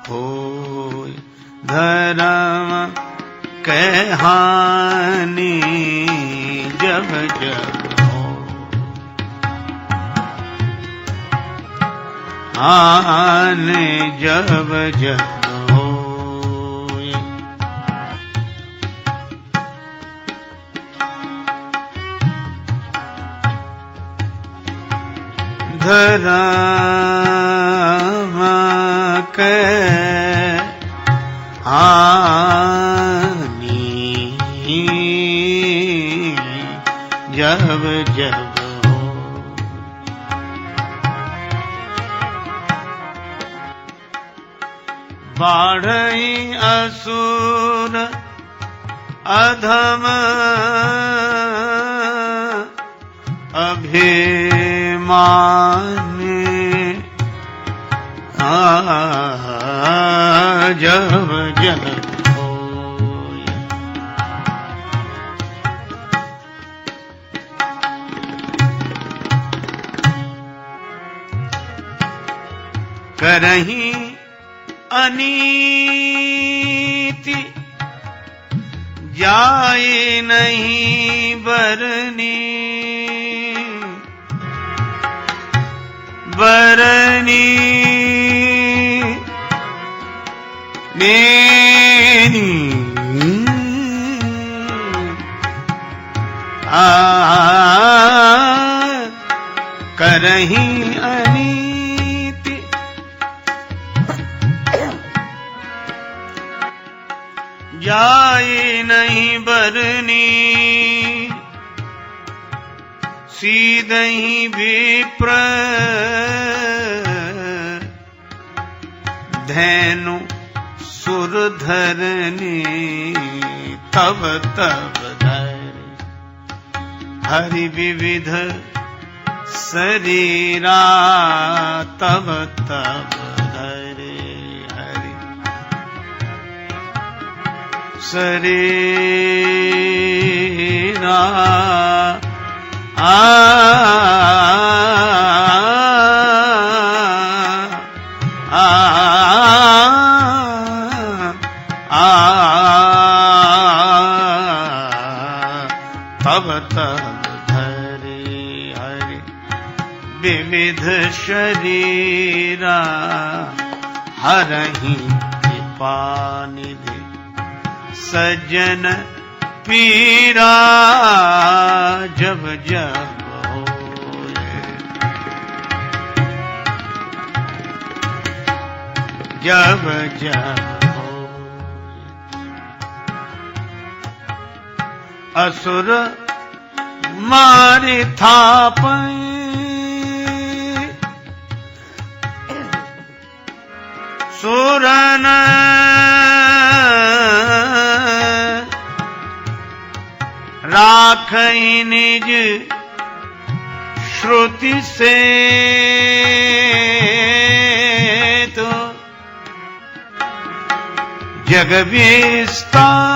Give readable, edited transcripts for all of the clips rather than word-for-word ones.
होय धर्म के हानि जब जब हो हानि जब जब धर्म के हानि जब जब हो बाढ़ई असुर अधम अभिमान जब जब होय करही अनीति जाए नहीं बरनी बरनी नेनी करही अनीति जाए नहीं बरनी सीधही विप्र धैनु सुर धरनी तब तब धर हरि विविध शरीरा तब तब धरे हरि शरीरा तब तब धरे हरि विविध शरीरा हरहि कृपा निधि सज्जन पीरा जब जब होए जब जब होए असुर मारे थापै सुरन राखई निज श्रुति से तो जग विस्तार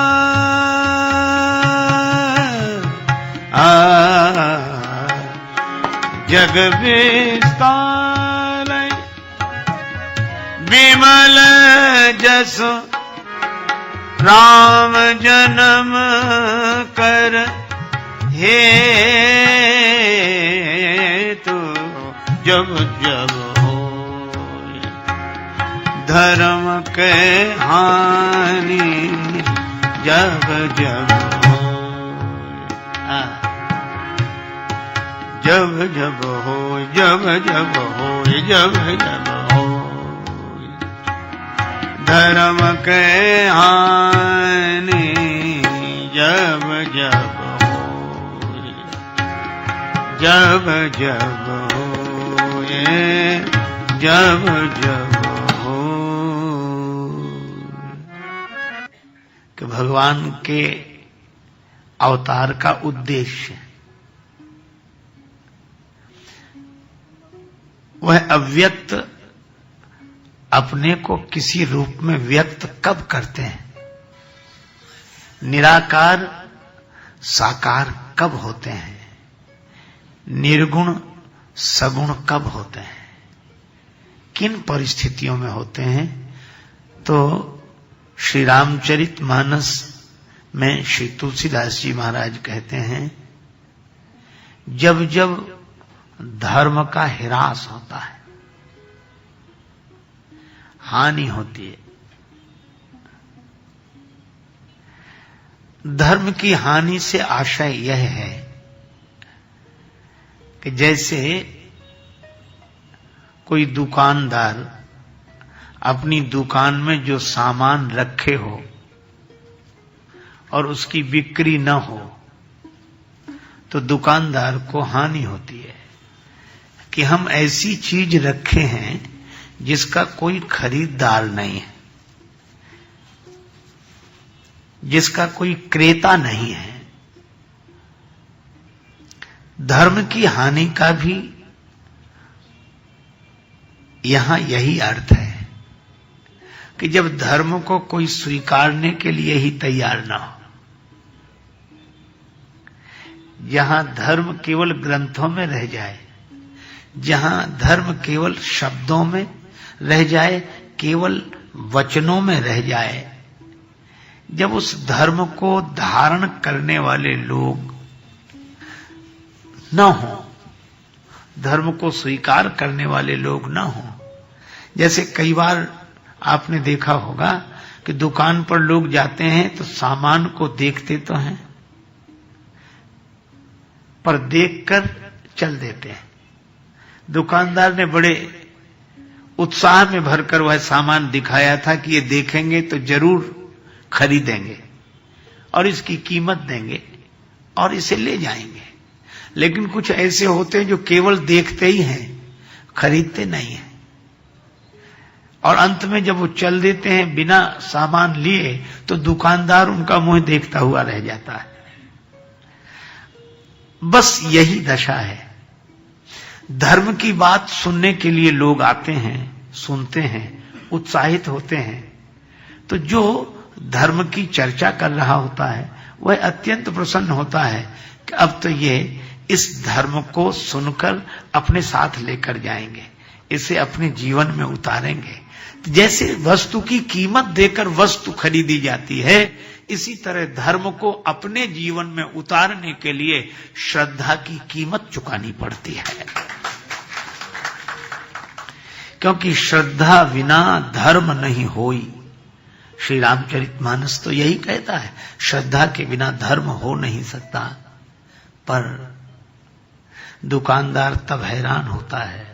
जग विस्तार विमल जस राम जन्म कर हे तो जब जब हो धर्म के हानि जब जब हो जब जब हो जब जब हो जब जब हो धर्म के हानि जब जब हो जब जब होए जब जब हो कि भगवान के अवतार का उद्देश्य वह अव्यक्त अपने को किसी रूप में व्यक्त कब करते हैं, निराकार साकार कब होते हैं, निर्गुण सगुण कब होते हैं, किन परिस्थितियों में होते हैं, तो श्री रामचरितमानस में श्री तुलसीदास जी महाराज कहते हैं, जब जब धर्म का ह्रास होता है, हानि होती है, धर्म की हानि से आशय यह है कि जैसे कोई दुकानदार अपनी दुकान में जो सामान रखे हो और उसकी बिक्री न हो तो दुकानदार को हानि होती है कि हम ऐसी चीज रखे हैं जिसका कोई खरीदार नहीं है, जिसका कोई क्रेता नहीं है। धर्म की हानि का भी यहां यही अर्थ है कि जब धर्म को कोई स्वीकारने के लिए ही तैयार ना हो, जहां धर्म केवल ग्रंथों में रह जाए, जहां धर्म केवल शब्दों में रह जाए, केवल वचनों में रह जाए, जब उस धर्म को धारण करने वाले लोग न हो, धर्म को स्वीकार करने वाले लोग न हो। जैसे कई बार आपने देखा होगा कि दुकान पर लोग जाते हैं तो सामान को देखते तो हैं पर देखकर चल देते हैं। दुकानदार ने बड़े उत्साह में भरकर वह सामान दिखाया था कि ये देखेंगे तो जरूर खरीदेंगे और इसकी कीमत देंगे और इसे ले जाएंगे। लेकिन कुछ ऐसे होते हैं जो केवल देखते ही हैं, खरीदते नहीं हैं, और अंत में जब वो चल देते हैं बिना सामान लिए तो दुकानदार उनका मुंह देखता हुआ रह जाता है। बस यही दशा है। धर्म की बात सुनने के लिए लोग आते हैं, सुनते हैं, उत्साहित होते हैं, तो जो धर्म की चर्चा कर रहा होता है वह अत्यंत प्रसन्न होता है कि अब तो ये इस धर्म को सुनकर अपने साथ लेकर जाएंगे, इसे अपने जीवन में उतारेंगे। तो जैसे वस्तु की कीमत देकर वस्तु खरीदी जाती है, इसी तरह धर्म को अपने जीवन में उतारने के लिए श्रद्धा की कीमत चुकानी पड़ती है, क्योंकि श्रद्धा बिना धर्म नहीं होई। श्री रामचरितमानस तो यही कहता है, श्रद्धा के बिना धर्म हो नहीं सकता। पर दुकानदार तब हैरान होता है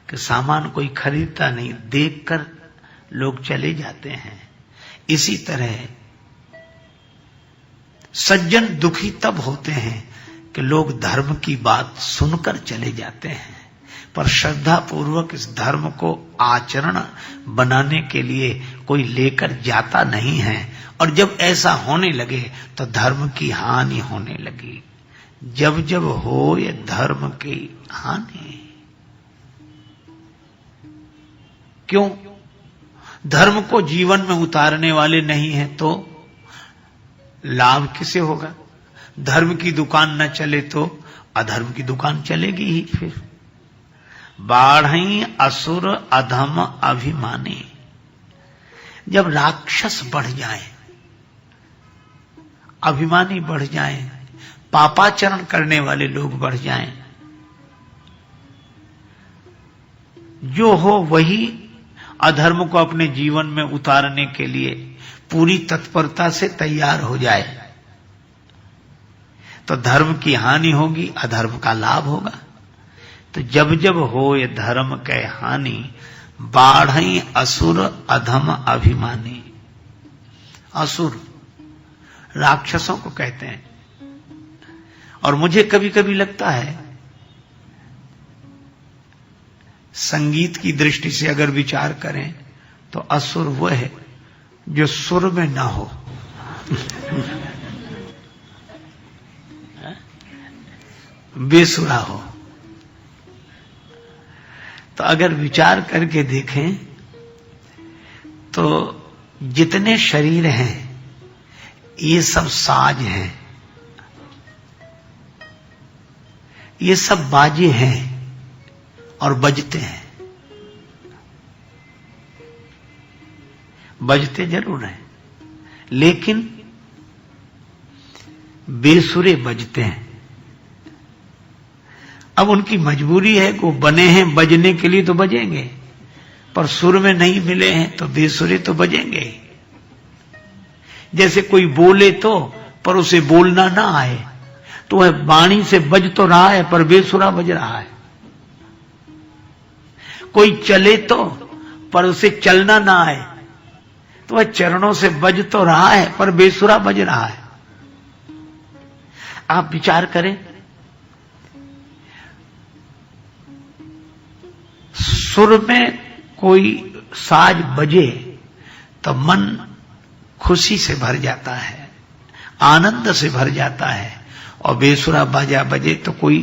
कि सामान कोई खरीदता नहीं, देखकर लोग चले जाते हैं। इसी तरह सज्जन दुखी तब होते हैं कि लोग धर्म की बात सुनकर चले जाते हैं, पर श्रद्धा पूर्वक इस धर्म को आचरण बनाने के लिए कोई लेकर जाता नहीं है। और जब ऐसा होने लगे तो धर्म की हानि होने लगी। जब जब हो ये धर्म की हानि, क्यों? धर्म को जीवन में उतारने वाले नहीं है तो लाभ किसे होगा? धर्म की दुकान न चले तो अधर्म की दुकान चलेगी ही। फिर बाढ़ई असुर अधम अभिमानी, जब राक्षस बढ़ जाए, अभिमानी बढ़ जाए, पापाचरण करने वाले लोग बढ़ जाएं, जो हो वही अधर्म को अपने जीवन में उतारने के लिए पूरी तत्परता से तैयार हो जाए, तो धर्म की हानि होगी, अधर्म का लाभ होगा। तो जब जब हो ये धर्म के हानि, बाढ़ई असुर अधम अभिमानी। असुर राक्षसों को कहते हैं। और मुझे कभी कभी लगता है संगीत की दृष्टि से अगर विचार करें तो असुर वह है जो सुर में ना हो, बेसुरा हो। तो अगर विचार करके देखें तो जितने शरीर हैं ये सब साज हैं, ये सब बाजे हैं और बजते हैं। बजते जरूर हैं, लेकिन बेसुरे बजते हैं। अब उनकी मजबूरी है कि वो बने हैं बजने के लिए तो बजेंगे, पर सुर में नहीं मिले हैं तो बेसुरे तो बजेंगे ही। जैसे कोई बोले तो पर उसे बोलना ना आए तो वह वाणी से बज तो रहा है पर बेसुरा बज रहा है। कोई चले तो पर उसे चलना ना आए तो वह चरणों से बज तो रहा है पर बेसुरा बज रहा है। आप विचार करें, सुर में कोई साज बजे तो मन खुशी से भर जाता है, आनंद से भर जाता है, और बेसुरा बाजा बजे तो कोई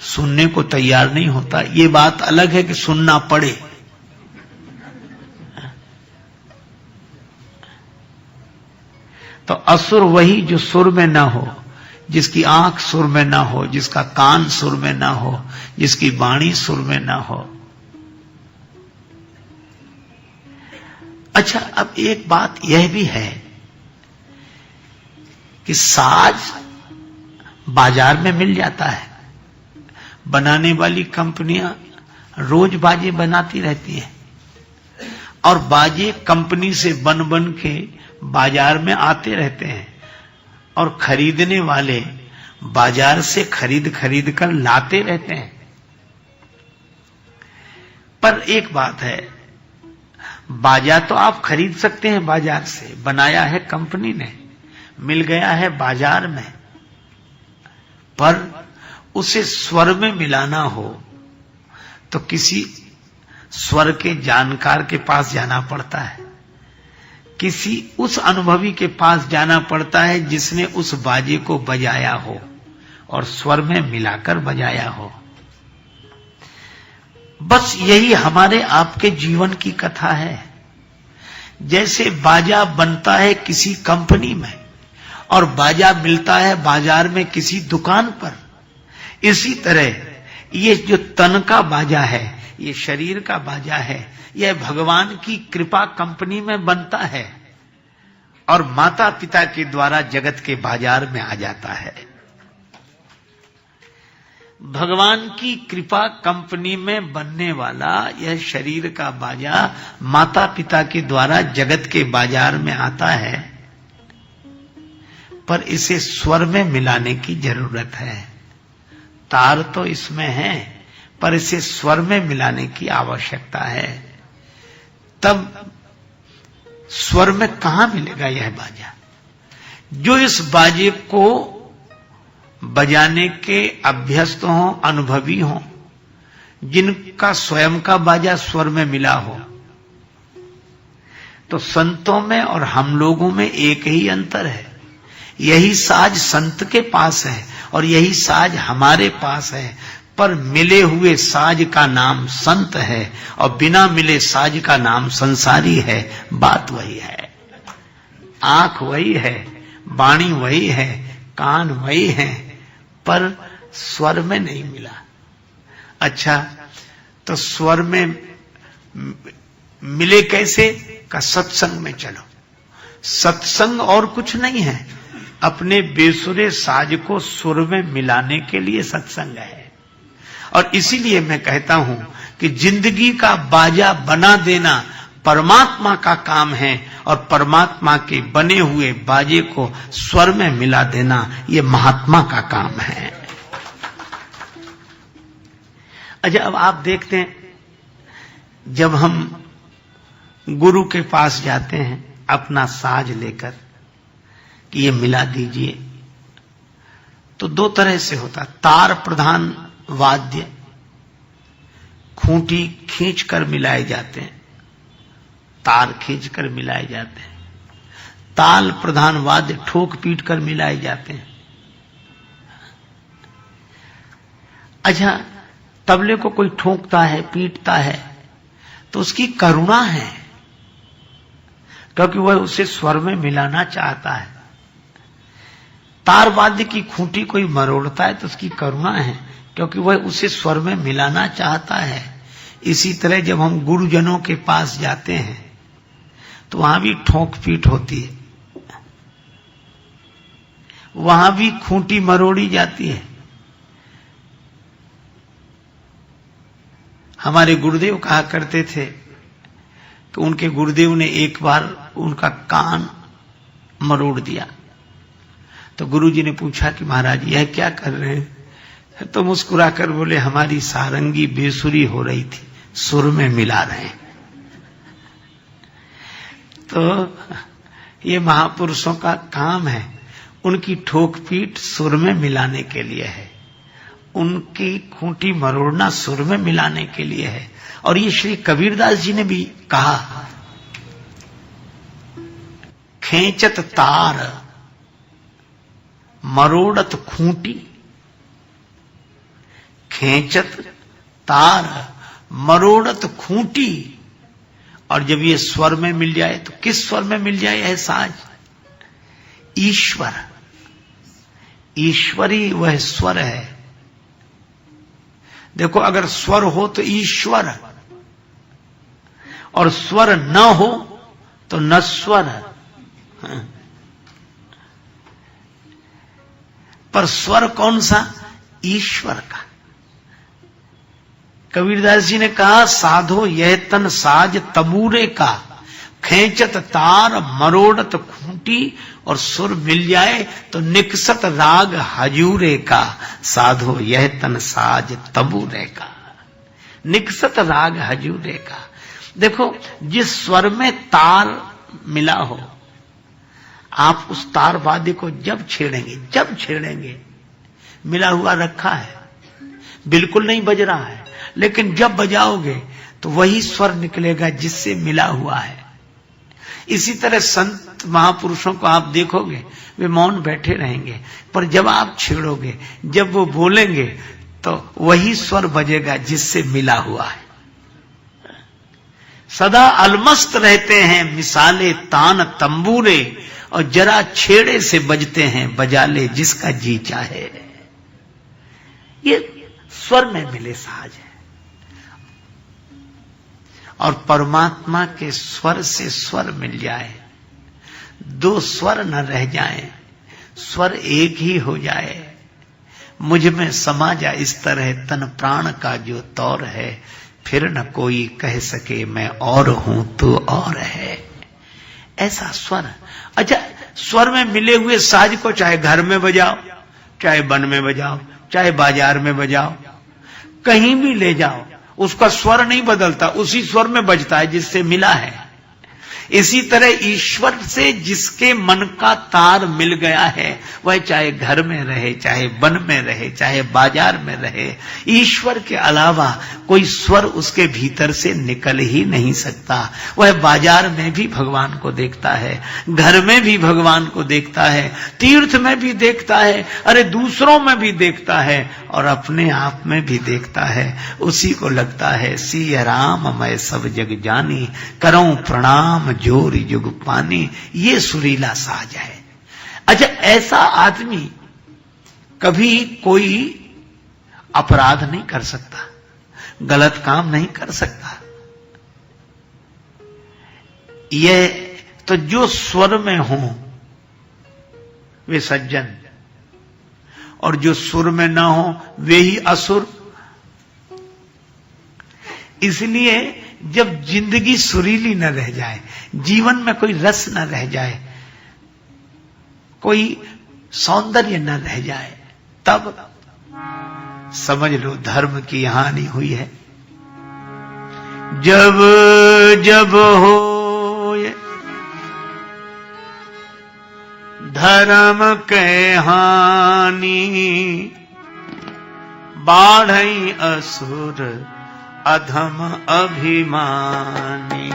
सुनने को तैयार नहीं होता। ये बात अलग है कि सुनना पड़े। तो असुर वही जो सुर में ना हो, जिसकी आंख सुर में ना हो, जिसका कान सुर में ना हो, जिसकी वाणी सुर में ना हो। अच्छा, अब एक बात यह भी है कि साज बाजार में मिल जाता है। बनाने वाली कंपनियां रोज बाजे बनाती रहती हैं और बाजे कंपनी से बन बन के बाजार में आते रहते हैं और खरीदने वाले बाजार से खरीद खरीद कर लाते रहते हैं। पर एक बात है, बाजा तो आप खरीद सकते हैं, बाजार से बनाया है कंपनी ने, मिल गया है बाजार में, पर उसे स्वर में मिलाना हो तो किसी स्वर के जानकार के पास जाना पड़ता है, किसी उस अनुभवी के पास जाना पड़ता है जिसने उस बाजे को बजाया हो और स्वर में मिलाकर बजाया हो। बस यही हमारे आपके जीवन की कथा है। जैसे बाजा बनता है किसी कंपनी में और बाजा मिलता है बाजार में किसी दुकान पर, इसी तरह ये जो तन का बाजा है, ये शरीर का बाजा है, यह भगवान की कृपा कंपनी में बनता है और माता पिता के द्वारा जगत के बाजार में आ जाता है। भगवान की कृपा कंपनी में बनने वाला यह शरीर का बाजा माता पिता के द्वारा जगत के बाजार में आता है, पर इसे स्वर में मिलाने की जरूरत है। तार तो इसमें है, पर इसे स्वर में मिलाने की आवश्यकता है। तब स्वर में कहां मिलेगा यह बाजा? जो इस बाजे को बजाने के अभ्यस्त हों, अनुभवी हों, जिनका स्वयं का बाजा स्वर में मिला हो। तो संतों में और हम लोगों में एक ही अंतर है, यही साज संत के पास है और यही साज हमारे पास है, पर मिले हुए साज का नाम संत है और बिना मिले साज का नाम संसारी है। बात वही है, आंख वही है, वाणी वही है, कान वही है, पर स्वर में नहीं मिला। अच्छा, तो स्वर में मिले कैसे? का सत्संग में चलो। सत्संग और कुछ नहीं है, अपने बेसुरे साज को सुर में मिलाने के लिए सत्संग है। और इसीलिए मैं कहता हूं कि जिंदगी का बाजा बना देना परमात्मा का काम है और परमात्मा के बने हुए बाजे को स्वर में मिला देना ये महात्मा का काम है। अच्छा, अब आप देखते हैं, जब हम गुरु के पास जाते हैं अपना साज लेकर कि ये मिला दीजिए, तो दो तरह से होता। तार प्रधान वाद्य खूंटी खींचकर मिलाए जाते हैं, तार खींचकर मिलाए जाते हैं। ताल प्रधान वाद्य ठोक पीट कर मिलाए जाते हैं। अच्छा, तबले को कोई ठोकता है, पीटता है, तो उसकी करुणा है, क्योंकि वह उसे स्वर में मिलाना चाहता है। तार वाद्य की खूंटी कोई मरोड़ता है तो उसकी करुणा है, क्योंकि वह उसे स्वर में मिलाना चाहता है। इसी तरह जब हम गुरुजनों के पास जाते हैं तो वहां भी ठोक पीट होती है, वहां भी खूंटी मरोड़ी जाती है। हमारे गुरुदेव कहा करते थे कि उनके गुरुदेव ने एक बार उनका कान मरोड़ दिया। तो गुरुजी ने पूछा कि महाराज यह क्या कर रहे हैं? तो मुस्कुराकर बोले, हमारी सारंगी बेसुरी हो रही थी, सुर में मिला रहे हैं। तो ये महापुरुषों का काम है, उनकी ठोक पीट सुर में मिलाने के लिए है, उनकी खूंटी मरोड़ना सुर में मिलाने के लिए है। और ये श्री कबीरदास जी ने भी कहा, खेचत तार मरोड़त खूंटी, खेचत तार मरोड़त खूंटी। और जब ये स्वर में मिल जाए, तो किस स्वर में मिल जाए है साज? ईश्वर, ईश्वरी वह स्वर है। देखो, अगर स्वर हो तो ईश्वर, और स्वर न हो तो नस्वर। पर स्वर कौन सा? ईश्वर का। कबीरदास जी ने कहा, साधो यह तन साज तबूरे का, खेचत तार मरोड़त खूंटी। और सुर मिल जाए तो निकसत राग हजूरे का, साधो यह तन साज तबूरे का, निकसत राग हजूरे का। देखो, जिस स्वर में तार मिला हो, आप उस तार वाद्य को जब छेड़ेंगे, मिला हुआ रखा है, बिल्कुल नहीं बज रहा है, लेकिन जब बजाओगे तो वही स्वर निकलेगा जिससे मिला हुआ है। इसी तरह संत महापुरुषों को आप देखोगे, वे मौन बैठे रहेंगे, पर जब आप छेड़ोगे, जब वो बोलेंगे, तो वही स्वर बजेगा जिससे मिला हुआ है। सदा अलमस्त रहते हैं मिसाले तान तंबूरे, और जरा छेड़े से बजते हैं बजा ले जिसका जी चाहे। ये स्वर में मिले साज है। और परमात्मा के स्वर से स्वर मिल जाए, दो स्वर न रह जाएं, स्वर एक ही हो जाए। मुझ में समा जा इस तरह तन प्राण का जो तौर है, फिर न कोई कह सके मैं और हूं तू और है। ऐसा स्वर। अच्छा, स्वर में मिले हुए साज को चाहे घर में बजाओ, चाहे वन में बजाओ, चाहे बाजार में बजाओ, कहीं भी ले जाओ, उसका स्वर नहीं बदलता, उसी स्वर में बजता है जिससे मिला है। इसी तरह ईश्वर से जिसके मन का तार मिल गया है, वह चाहे घर में रहे, चाहे वन में रहे, चाहे बाजार में रहे, ईश्वर के अलावा कोई स्वर उसके भीतर से निकल ही नहीं सकता। वह बाजार में भी भगवान को देखता है, घर में भी भगवान को देखता है, तीर्थ में भी देखता है, अरे दूसरों में भी देखता है, और अपने आप में भी देखता है। उसी को लगता है सिय राम मैं सब जग जानी, करऊं प्रणाम जोर जुग पानी। ये सुरीला साज है। अच्छा, ऐसा आदमी कभी कोई अपराध नहीं कर सकता, गलत काम नहीं कर सकता। ये तो जो स्वर में हो वे सज्जन, और जो सुर में ना हो वे ही असुर। इसलिए जब जिंदगी सुरीली न रह जाए, जीवन में कोई रस न रह जाए, कोई सौंदर्य न रह जाए, तब समझ लो धर्म की हानि हुई है। जब जब हो धर्म के हानि, बाढ़ई असुर अधम अभिमानी,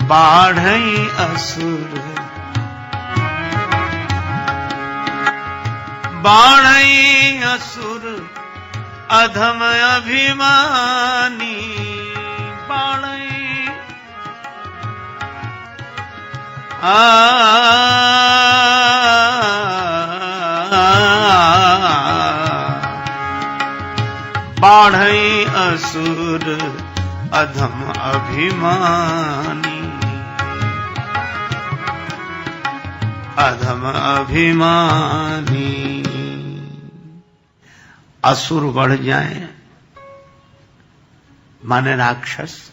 बाढ़ई असुर, बाढ़ई असुर अधम अभिमानी, बाढ़ई बाढ़ई असुर अधम अभिमानी। अधम अभिमानी। असुर बढ़ जाएं माने राक्षस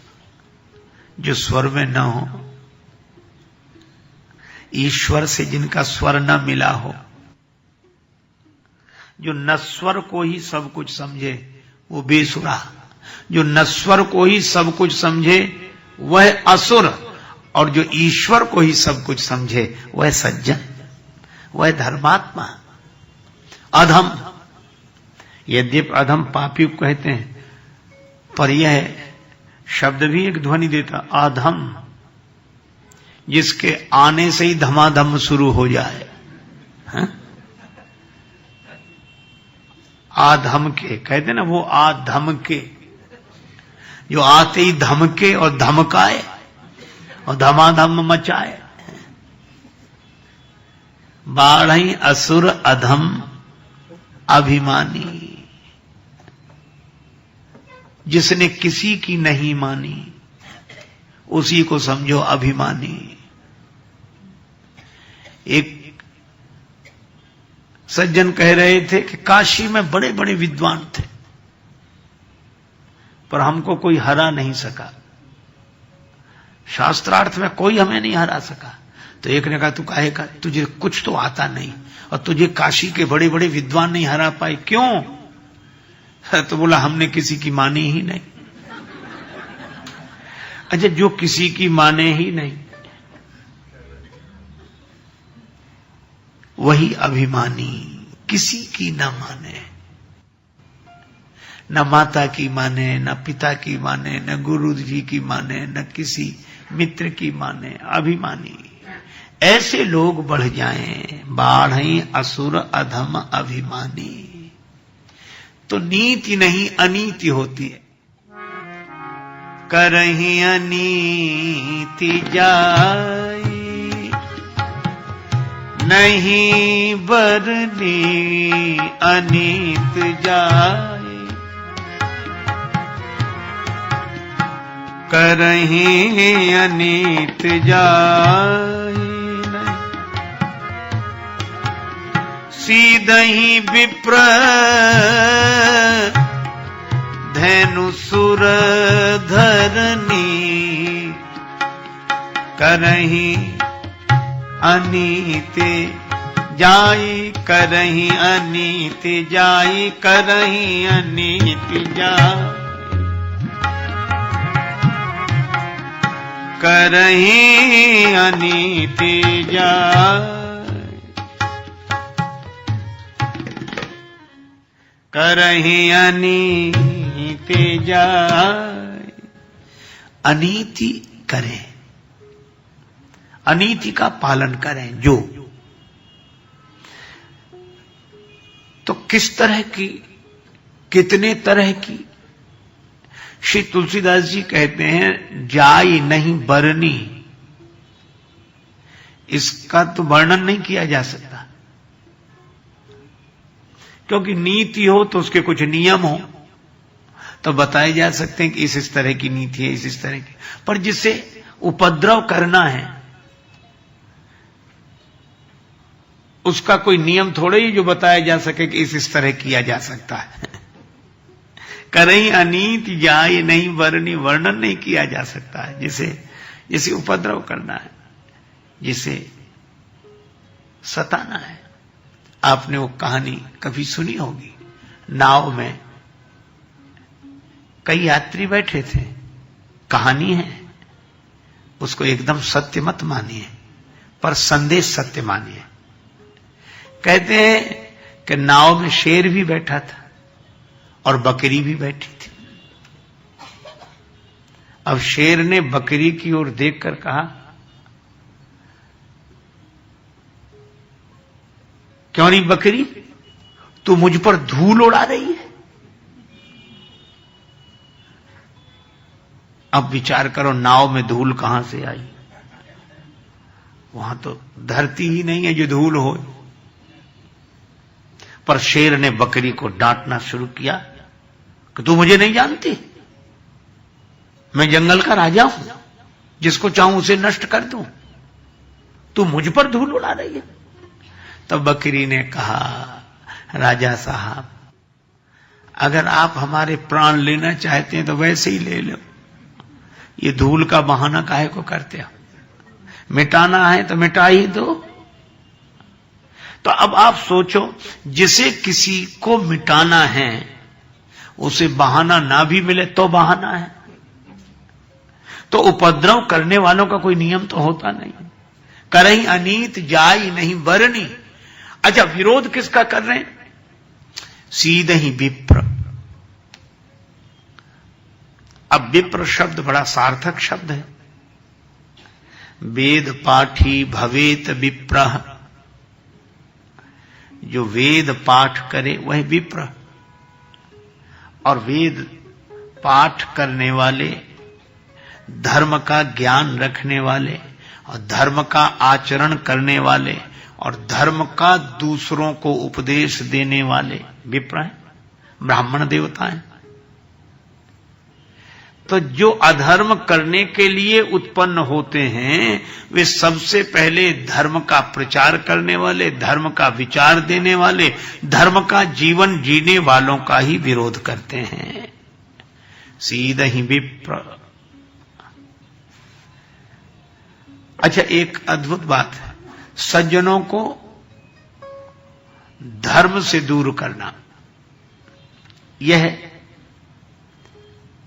जो स्वर में न हो, ईश्वर से जिनका स्वर न मिला हो, जो नस्वर को ही सब कुछ समझे वो बेसुरा, जो नस्वर को ही सब कुछ समझे वह असुर, और जो ईश्वर को ही सब कुछ समझे वह सज्जन, वह धर्मात्मा। अधम, यद्यपि अधम पापी को कहते हैं, पर यह शब्द भी एक ध्वनि देता, अधम, जिसके आने से ही धमाधम शुरू हो जाए। हा? आधम के कहते ना, वो आधम के, जो आते ही धमके और धमकाए और धमाधम मचाए। बाढ़ई असुर अधम अभिमानी, जिसने किसी की नहीं मानी उसी को समझो अभिमानी। एक सज्जन कह रहे थे कि काशी में बड़े बड़े विद्वान थे पर हमको कोई हरा नहीं सका, शास्त्रार्थ में कोई हमें नहीं हरा सका। तो एक ने कहा, तू काहे का, तुझे कुछ तो आता नहीं और तुझे काशी के बड़े बड़े विद्वान नहीं हरा पाए, क्यों? तो बोला, हमने किसी की मानी ही नहीं। अच्छा, जो किसी की माने ही नहीं वही अभिमानी, किसी की न माने, न माता की माने, न पिता की माने, न गुरु जी की माने, न किसी मित्र की माने, अभिमानी। ऐसे लोग बढ़ जाएं, बाढ़ई असुर अधम अभिमानी। तो नीति नहीं अनीति होती है। करही अनीति जाई, नहीं बरनी अनीत जाई। करही अनीत जाई, सीधहि विप्र धनु सुर धरनी। करही अनीति जाई, करही अनीति जाई, करही अनीति जाई। करही अनीति जाई, करही अनीति जाई। अनीति करें, अनीति का पालन करें जो, तो किस तरह की, कितने तरह की? श्री तुलसीदास जी कहते हैं, जाई नहीं बरनी। इसका तो वर्णन नहीं किया जा सकता, क्योंकि नीति हो तो उसके कुछ नियम हो तो बताए जा सकते हैं कि इस तरह की नीति है, इस तरह की। पर जिसे उपद्रव करना है उसका कोई नियम थोड़े ही जो बताया जा सके कि इस तरह किया जा सकता है। करही अनीति जाए नहीं वर्णी, वर्णन नहीं किया जा सकता है। जिसे उपद्रव करना है, जिसे सताना है। आपने वो कहानी कभी सुनी होगी, नाव में कई यात्री बैठे थे, कहानी है, उसको एकदम सत्य मत मानिए पर संदेश सत्य मानिए। कहते हैं कि नाव में शेर भी बैठा था और बकरी भी बैठी थी। अब शेर ने बकरी की ओर देखकर कहा, क्यों नहीं बकरी, तू मुझ पर धूल उड़ा रही है? अब विचार करो, नाव में धूल कहां से आई? वहां तो धरती ही नहीं है जो धूल हो। पर शेर ने बकरी को डांटना शुरू किया कि तू मुझे नहीं जानती, मैं जंगल का राजा हूं, जिसको चाहूं उसे नष्ट कर दूं। तू मुझ पर धूल उड़ा रही है। तो बकरी ने कहा, राजा साहब, अगर आप हमारे प्राण लेना चाहते हैं तो वैसे ही ले लो, ये धूल का बहाना काहे को करते हो? मिटाना है तो मिटा ही दो। तो अब आप सोचो, जिसे किसी को मिटाना है उसे बहाना ना भी मिले तो बहाना है। तो उपद्रव करने वालों का कोई नियम तो होता नहीं। करही अनीत जाई नहीं बरनी। अच्छा, विरोध किसका कर रहे हैं? सीधे ही विप्र। अब विप्र शब्द बड़ा सार्थक शब्द है। वेद पाठी भवेत विप्रः, जो वेद पाठ करे वह विप्र। और वेद पाठ करने वाले, धर्म का ज्ञान रखने वाले और धर्म का आचरण करने वाले और धर्म का दूसरों को उपदेश देने वाले विप्र हैं, ब्राह्मण देवता हैं। तो जो अधर्म करने के लिए उत्पन्न होते हैं वे सबसे पहले धर्म का प्रचार करने वाले, धर्म का विचार देने वाले, धर्म का जीवन जीने वालों का ही विरोध करते हैं। सीधा ही विप्र। अच्छा, एक अद्भुत बात है, सज्जनों को धर्म से दूर करना, यह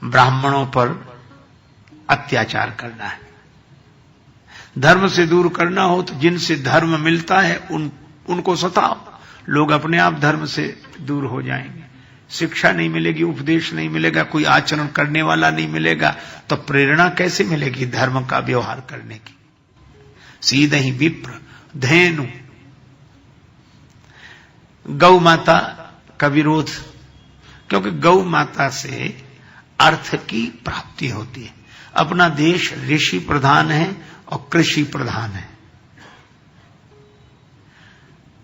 ब्राह्मणों पर अत्याचार करना है। धर्म से दूर करना हो तो जिनसे धर्म मिलता है उनको सताओ, लोग अपने आप धर्म से दूर हो जाएंगे। शिक्षा नहीं मिलेगी, उपदेश नहीं मिलेगा, कोई आचरण करने वाला नहीं मिलेगा, तो प्रेरणा कैसे मिलेगी धर्म का व्यवहार करने की? सीधे ही विप्र। धेनु, गौ माता का विरोध, क्योंकि गौ माता से अर्थ की प्राप्ति होती है। अपना देश ऋषि प्रधान है और कृषि प्रधान है।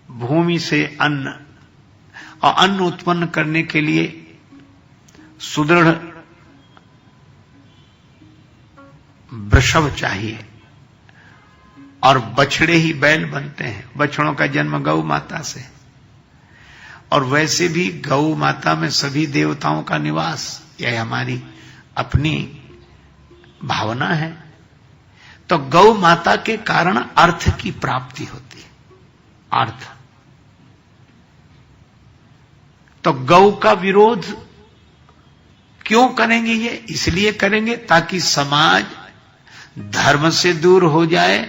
भूमि से अन्न, और अन्न उत्पन्न करने के लिए सुदृढ़ वृषभ चाहिए, और बछड़े ही बैल बनते हैं। बछड़ों का जन्म गौ माता से, और वैसे भी गौ माता में सभी देवताओं का निवास, यह हमारी अपनी भावना है। तो गौ माता के कारण अर्थ की प्राप्ति होती है। अर्थ, तो गौ का विरोध क्यों करेंगे? ये इसलिए करेंगे ताकि समाज धर्म से दूर हो जाए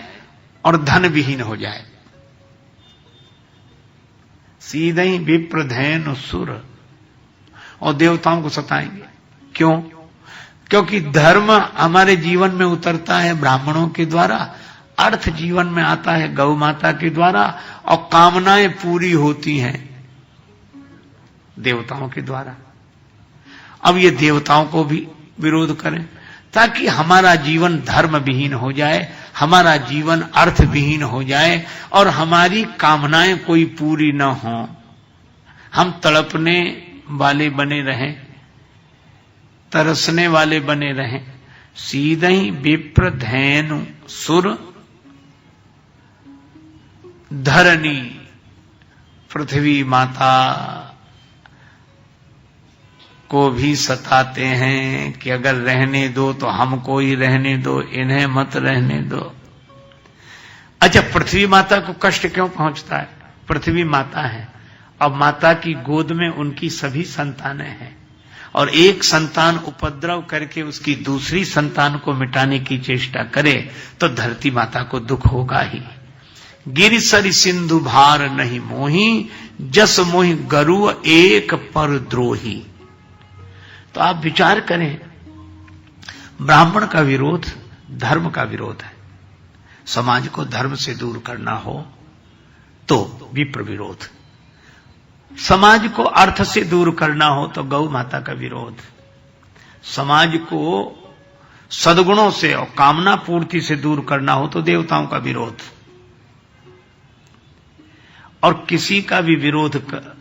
और धन विहीन हो जाए। सीधे ही विप्र धैन सुर, और देवताओं को सताएंगे। क्यों? क्योंकि धर्म हमारे जीवन में उतरता है ब्राह्मणों के द्वारा, अर्थ जीवन में आता है गौ माता के द्वारा, और कामनाएं पूरी होती हैं देवताओं के द्वारा। अब ये देवताओं को भी विरोध करें ताकि हमारा जीवन धर्म विहीन हो जाए, हमारा जीवन अर्थ विहीन हो जाए, और हमारी कामनाएं कोई पूरी न हो, हम तड़पने वाले बने रहें, तरसने वाले बने रहें। सीधे ही विप्र धैनु सुर धरणी, पृथ्वी माता को भी सताते हैं कि अगर रहने दो तो हमको ही रहने दो, इन्हें मत रहने दो। अच्छा, पृथ्वी माता को कष्ट क्यों पहुंचता है? पृथ्वी माता है, अब माता की गोद में उनकी सभी संतानें हैं, और एक संतान उपद्रव करके उसकी दूसरी संतान को मिटाने की चेष्टा करे तो धरती माता को दुख होगा ही। गिरिसरि सिंधु भार नहीं मोही, जस मोहि गरु एक पर द्रोही। तो आप विचार करें, ब्राह्मण का विरोध धर्म का विरोध है। समाज को धर्म से दूर करना हो तो विप्र विरोध, समाज को अर्थ से दूर करना हो तो गौ माता का विरोध, समाज को सद्गुणों से और कामना पूर्ति से दूर करना हो तो देवताओं का विरोध। और किसी का भी विरोध कर,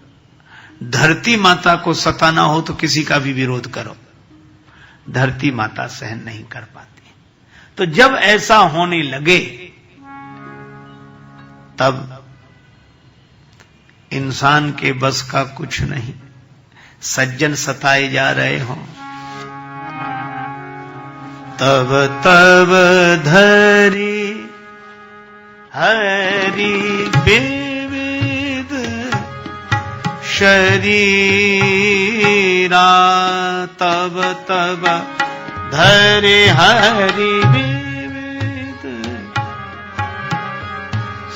धरती माता को सताना हो तो किसी का भी विरोध करो, धरती माता सहन नहीं कर पाती। तो जब ऐसा होने लगे तब इंसान के बस का कुछ नहीं। सज्जन सताए जा रहे हो, तब तब धरी हरि विविध शरीरा, तब तब धरे हरि विविध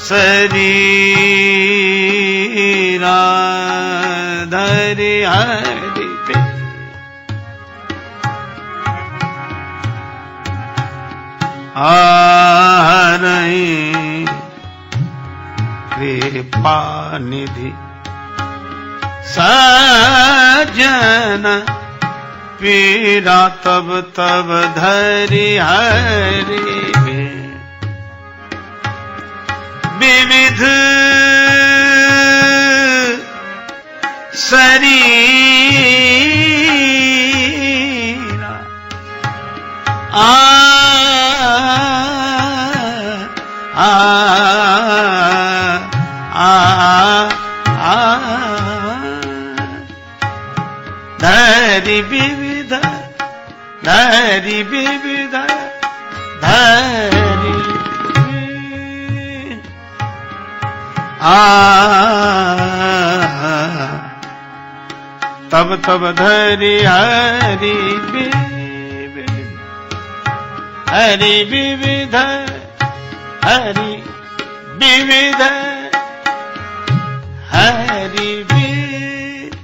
शरीरा, धरे हरि आरई कृपा निधि सज्जन पीरा, तब तब धरि हरि विविध शरीरा, धरि विविध धरि विविध धरि तब तब धरि हरि विविध हरि विविध हरि विविध हरि विविध।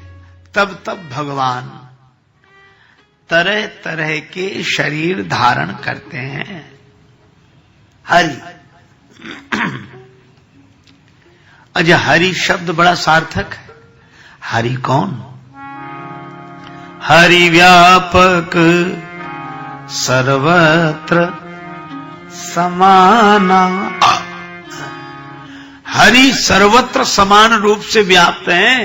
तब तब भगवान तरह तरह के शरीर धारण करते हैं। हरि, अच्छा हरि शब्द बड़ा सार्थक है। हरि कौन? हरि व्यापक सर्वत्र समाना। हरि सर्वत्र समान रूप से व्याप्त हैं।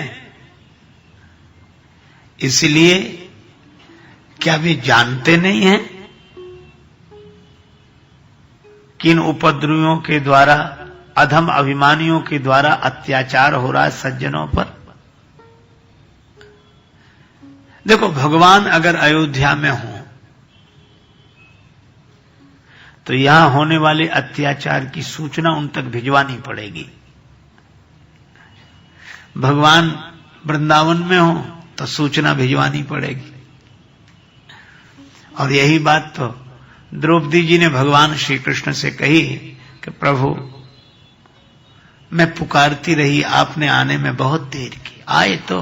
इसलिए क्या वे जानते नहीं हैं कि इन उपद्रवियों के द्वारा, अधम अभिमानियों के द्वारा अत्याचार हो रहा है सज्जनों पर? देखो, भगवान अगर अयोध्या में हो तो यहां होने वाले अत्याचार की सूचना उन तक भिजवानी पड़ेगी। भगवान वृंदावन में हो तो सूचना भिजवानी पड़ेगी। और यही बात तो द्रौपदी जी ने भगवान श्री कृष्ण से कही कि प्रभु, मैं पुकारती रही, आपने आने में बहुत देर की। आए तो,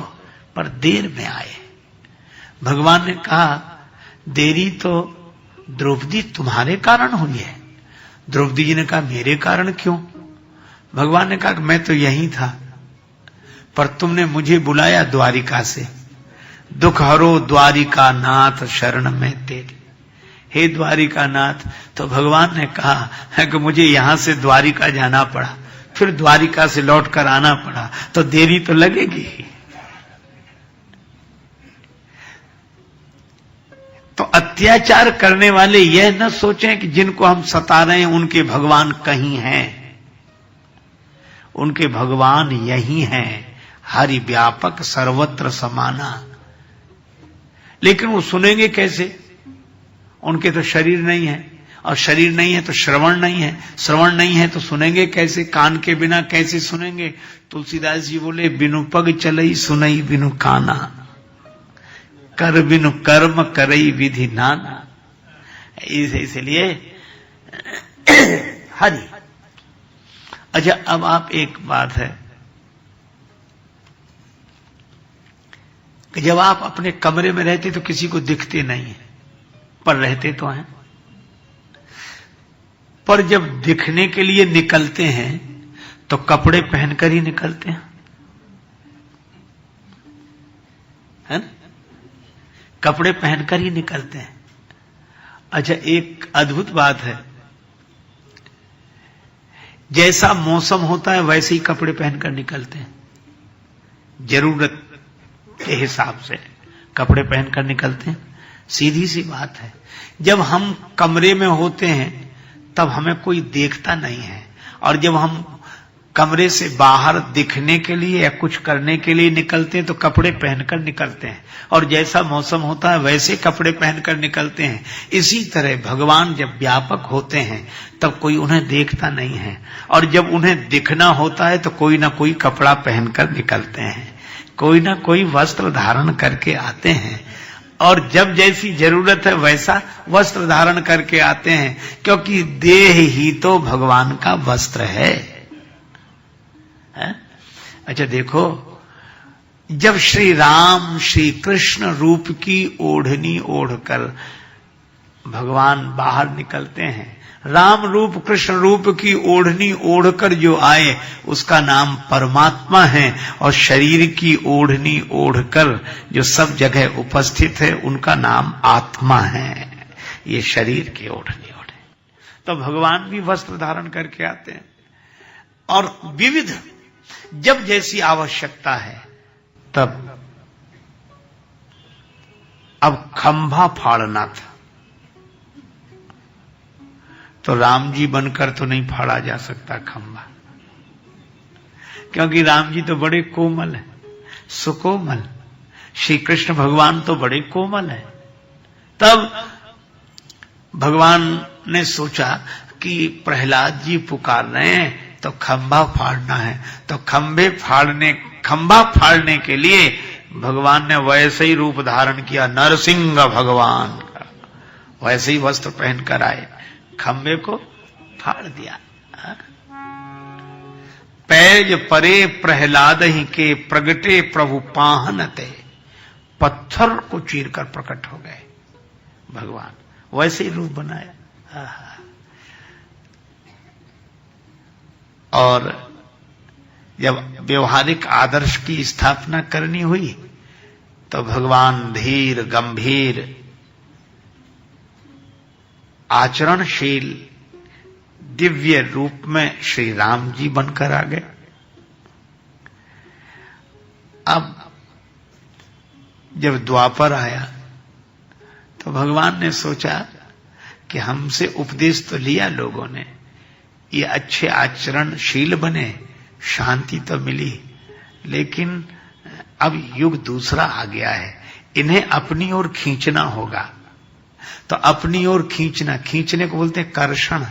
पर देर में आए। भगवान ने कहा, देरी तो द्रौपदी तुम्हारे कारण हुई है। द्रौपदी जी ने कहा, मेरे कारण क्यों? भगवान ने कहा, मैं तो यहीं था, पर तुमने मुझे बुलाया द्वारिका से। दुख हरो द्वारिका नाथ शरण में तेरी। हे द्वारिका नाथ। तो भगवान ने कहा है कि मुझे यहां से द्वारिका जाना पड़ा, फिर द्वारिका से लौटकर आना पड़ा, तो देरी तो लगेगी। तो अत्याचार करने वाले यह न सोचें कि जिनको हम सता रहे हैं उनके भगवान कहीं हैं। उनके भगवान यही हैं, हरि व्यापक सर्वत्र समाना। लेकिन वो सुनेंगे कैसे? उनके तो शरीर नहीं है, और शरीर नहीं है तो श्रवण नहीं है, श्रवण नहीं है तो सुनेंगे कैसे? कान के बिना कैसे सुनेंगे? तुलसीदास जी बोले, बिनु पग चलई सुनई बिनु काना, कर बिनु कर्म करई विधि नाना। इसलिए हरि। अच्छा, अब आप एक बात है कि जब आप अपने कमरे में रहते तो किसी को दिखते नहीं है, पर रहते तो हैं। पर जब दिखने के लिए निकलते हैं तो कपड़े पहनकर ही निकलते हैं, है ना? कपड़े पहनकर ही निकलते हैं। अच्छा, एक अद्भुत बात है, जैसा मौसम होता है वैसे ही कपड़े पहनकर निकलते हैं। जरूरत के हिसाब से कपड़े पहनकर निकलते हैं। सीधी सी बात है, जब हम कमरे में होते हैं तब हमें कोई देखता नहीं है, और जब हम कमरे से बाहर दिखने के लिए या कुछ करने के लिए निकलते हैं तो कपड़े पहनकर निकलते हैं, और जैसा मौसम होता है वैसे कपड़े पहनकर निकलते हैं। इसी तरह भगवान जब व्यापक होते हैं तब कोई उन्हें देखता नहीं है, और जब उन्हें दिखना होता है तो कोई ना कोई कपड़ा पहनकर निकलते हैं, कोई ना कोई वस्त्र धारण करके आते हैं, और जब जैसी जरूरत है वैसा वस्त्र धारण करके आते हैं, क्योंकि देह ही तो भगवान का वस्त्र है। अच्छा देखो, जब श्री राम श्री कृष्ण रूप की ओढ़नी ओढ़कर भगवान बाहर निकलते हैं, राम रूप कृष्ण रूप की ओढ़नी ओढ़कर जो आए उसका नाम परमात्मा है, और शरीर की ओढ़नी ओढ़कर जो सब जगह उपस्थित है उनका नाम आत्मा है। ये शरीर की ओढ़नी ओढ़े तो भगवान भी वस्त्र धारण करके आते हैं, और विविध जब जैसी आवश्यकता है तब। अब खंभा फाड़ना था तो राम जी बनकर तो नहीं फाड़ा जा सकता खंभा, क्योंकि राम जी तो बड़े कोमल है, सुकोमल। श्री कृष्ण भगवान तो बड़े कोमल है। तब भगवान ने सोचा कि प्रहलाद जी पुकार रहे हैं तो खंभा फाड़ना है, तो खंभा फाड़ने के लिए भगवान ने वैसे ही रूप धारण किया, नरसिंह भगवान का, वैसे ही वस्त्र पहनकर आए, खंभे को फाड़ दिया। पैज परे प्रहलाद ही के प्रगटे प्रभु पाहनते, पत्थर को चीरकर प्रकट हो गए भगवान, वैसे ही रूप बनाया। और जब व्यवहारिक आदर्श की स्थापना करनी हुई तो भगवान धीर गंभीर आचरणशील दिव्य रूप में श्री राम जी बनकर आ गए। अब जब द्वापर आया तो भगवान ने सोचा कि हमसे उपदेश तो लिया लोगों ने, ये अच्छे आचरणशील बने, शांति तो मिली, लेकिन अब युग दूसरा आ गया है, इन्हें अपनी ओर खींचना होगा। तो अपनी ओर खींचना, खींचने को बोलते हैं कर्षण,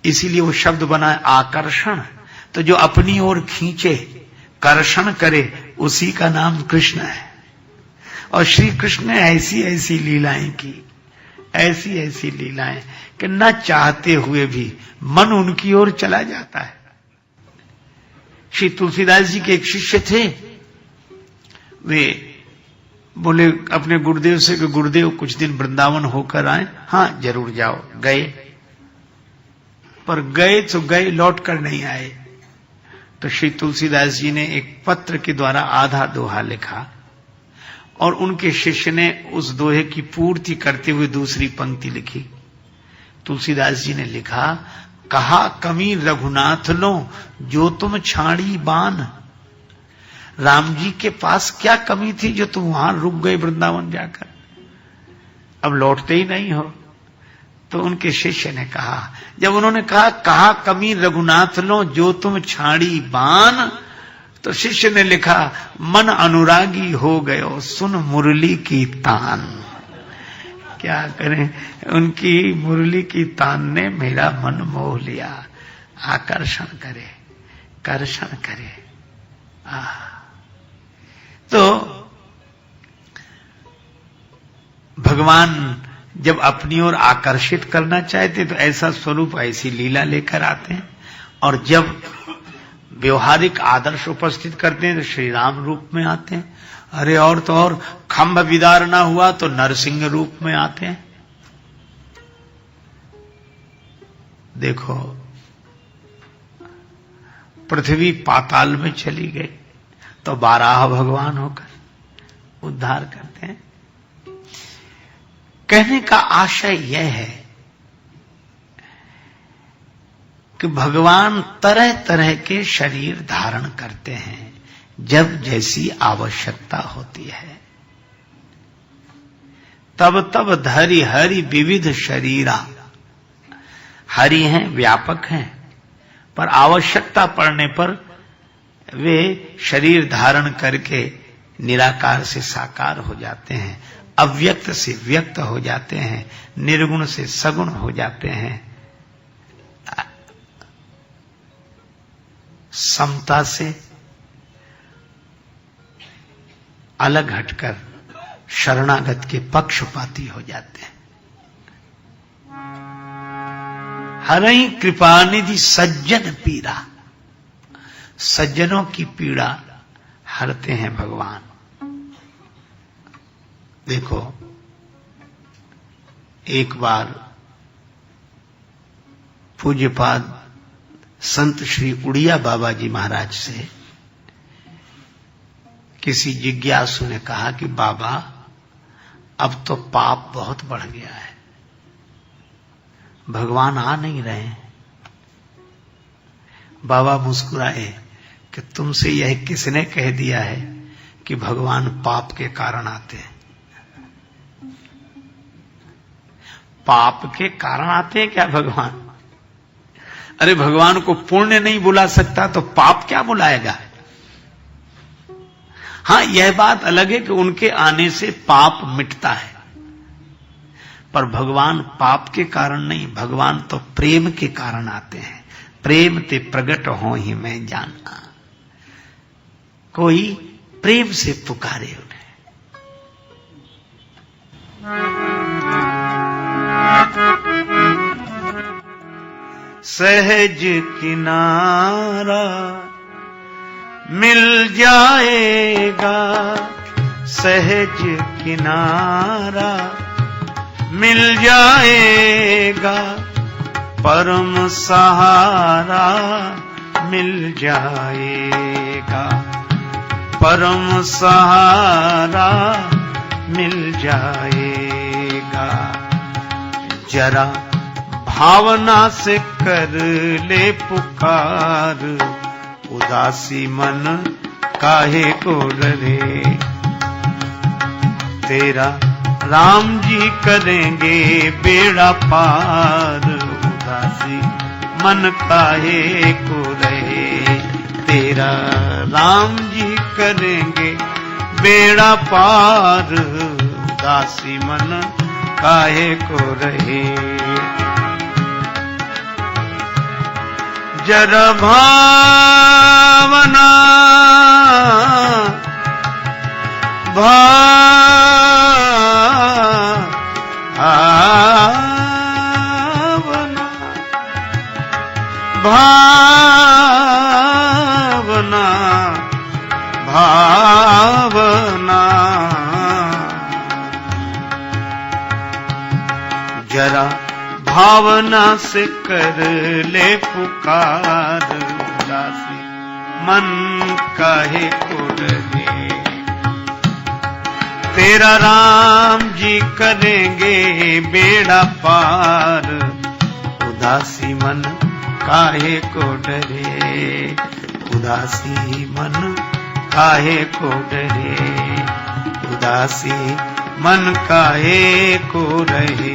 इसीलिए वो शब्द बना है आकर्षण। तो जो अपनी ओर खींचे, कर्षण करे, उसी का नाम कृष्ण है। और श्री कृष्ण ने ऐसी ऐसी लीलाएं की, ऐसी ऐसी लीलाएं कि न चाहते हुए भी मन उनकी ओर चला जाता है। श्री तुलसीदास जी के एक शिष्य थे, वे बोले अपने गुरुदेव से कि गुरुदेव कुछ दिन वृंदावन होकर आए। हाँ जरूर जाओ। गए, पर गए तो गए, लौट कर नहीं आए। तो श्री तुलसीदास जी ने एक पत्र के द्वारा आधा दोहा लिखा, और उनके शिष्य ने उस दोहे की पूर्ति करते हुए दूसरी पंक्ति लिखी। तुलसीदास जी ने लिखा, कहा कमी रघुनाथ लो जो तुम छाड़ी बान। राम जी के पास क्या कमी थी जो तुम वहां रुक गए वृंदावन जाकर, अब लौटते ही नहीं हो। तो उनके शिष्य ने कहा, जब उन्होंने कहा कमी रघुनाथ लो जो तुम छाड़ी बान, तो शिष्य ने लिखा, मन अनुरागी हो गयो सुन मुरली की तान। क्या करें, उनकी मुरली की तान ने मेरा मन मोह लिया। आकर्षण करे, कर्षण करे। तो भगवान जब अपनी ओर आकर्षित करना चाहते तो ऐसा स्वरूप, ऐसी लीला लेकर आते हैं, और जब व्यवहारिक आदर्श उपस्थित करते हैं तो श्री राम रूप में आते हैं। अरे और तो और, खंभ विदार ना हुआ तो नरसिंह रूप में आते हैं। देखो, पृथ्वी पाताल में चली गई तो बाराह भगवान होकर उद्धार करते हैं। कहने का आशय यह है कि भगवान तरह तरह के शरीर धारण करते हैं जब जैसी आवश्यकता होती है। तब तब धरि हरि विविध शरीरा। हरि हैं, व्यापक हैं, पर आवश्यकता पड़ने पर वे शरीर धारण करके निराकार से साकार हो जाते हैं, अव्यक्त से व्यक्त हो जाते हैं, निर्गुण से सगुण हो जाते हैं, समता से अलग हटकर शरणागत के पक्षपाती हो जाते हैं। हरई कृपानिधि सज्जन पीड़ा, सज्जनों की पीड़ा हरते हैं भगवान। देखो, एक बार पूज्यपाद संत श्री उड़िया बाबा जी महाराज से किसी जिज्ञासु ने कहा कि बाबा, अब तो पाप बहुत बढ़ गया है, भगवान आ नहीं रहे। बाबा मुस्कुराए कि तुमसे यह किसने कह दिया है कि भगवान पाप के कारण आते हैं? पाप के कारण आते हैं क्या भगवान? अरे भगवान को पुण्य नहीं बुला सकता तो पाप क्या बुलाएगा? हां, यह बात अलग है कि उनके आने से पाप मिटता है, पर भगवान पाप के कारण नहीं, भगवान तो प्रेम के कारण आते हैं। प्रेम ते प्रगट हो ही मैं जाना, कोई प्रेम से पुकारे उन्हें। सहज किनारा मिल जाएगा, सहज किनारा मिल जाएगा, परम सहारा मिल जाएगा, परम सहारा मिल जाएगा। जरा भावना से कर ले पुकार, उदासी मन काहे को डरे। तेरा राम जी करेंगे बेड़ा पार, उदासी मन काहे को रहे। तेरा राम जी करेंगे बेड़ा पार, उदासी मन काहे को रहे। जरा भावना भावना भावना जरा भावना से कर ले पुकार, उदासी मन काहे को डरे। तेरा राम जी करेंगे बेड़ा पार, उदासी मन काहे को डरे। उदासी मन काहे को डरे, उदासी मन काहे को रहे।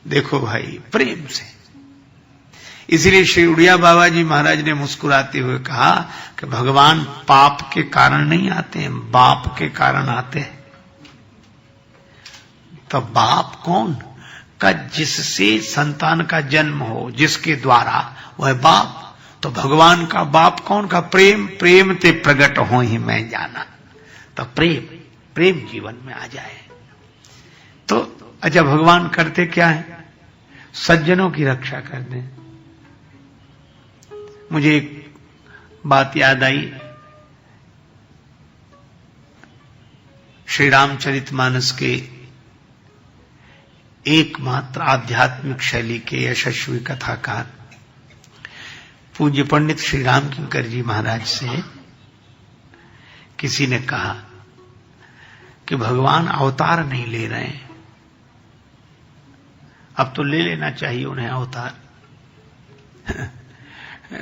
देखो भाई, प्रेम से। इसलिए श्री उड़िया बाबा जी महाराज ने मुस्कुराते हुए कहा कि भगवान पाप के कारण नहीं आते हैं, बाप के कारण आते हैं। तो बाप कौन? का जिससे संतान का जन्म हो, जिसके द्वारा, वह बाप। तो भगवान का बाप कौन? का प्रेम। प्रेम ते प्रगट हो ही मैं जाना। तो प्रेम जीवन में आ जाए तो अच्छा, भगवान करते क्या है? सज्जनों की रक्षा करते हैं। मुझे एक बात याद आई, श्री रामचरितमानस के एकमात्र आध्यात्मिक शैली के यशस्वी कथाकार पूज्य पंडित श्री राम किंकर जी महाराज से किसी ने कहा कि भगवान अवतार नहीं ले रहे हैं, अब तो ले लेना चाहिए उन्हें अवतार।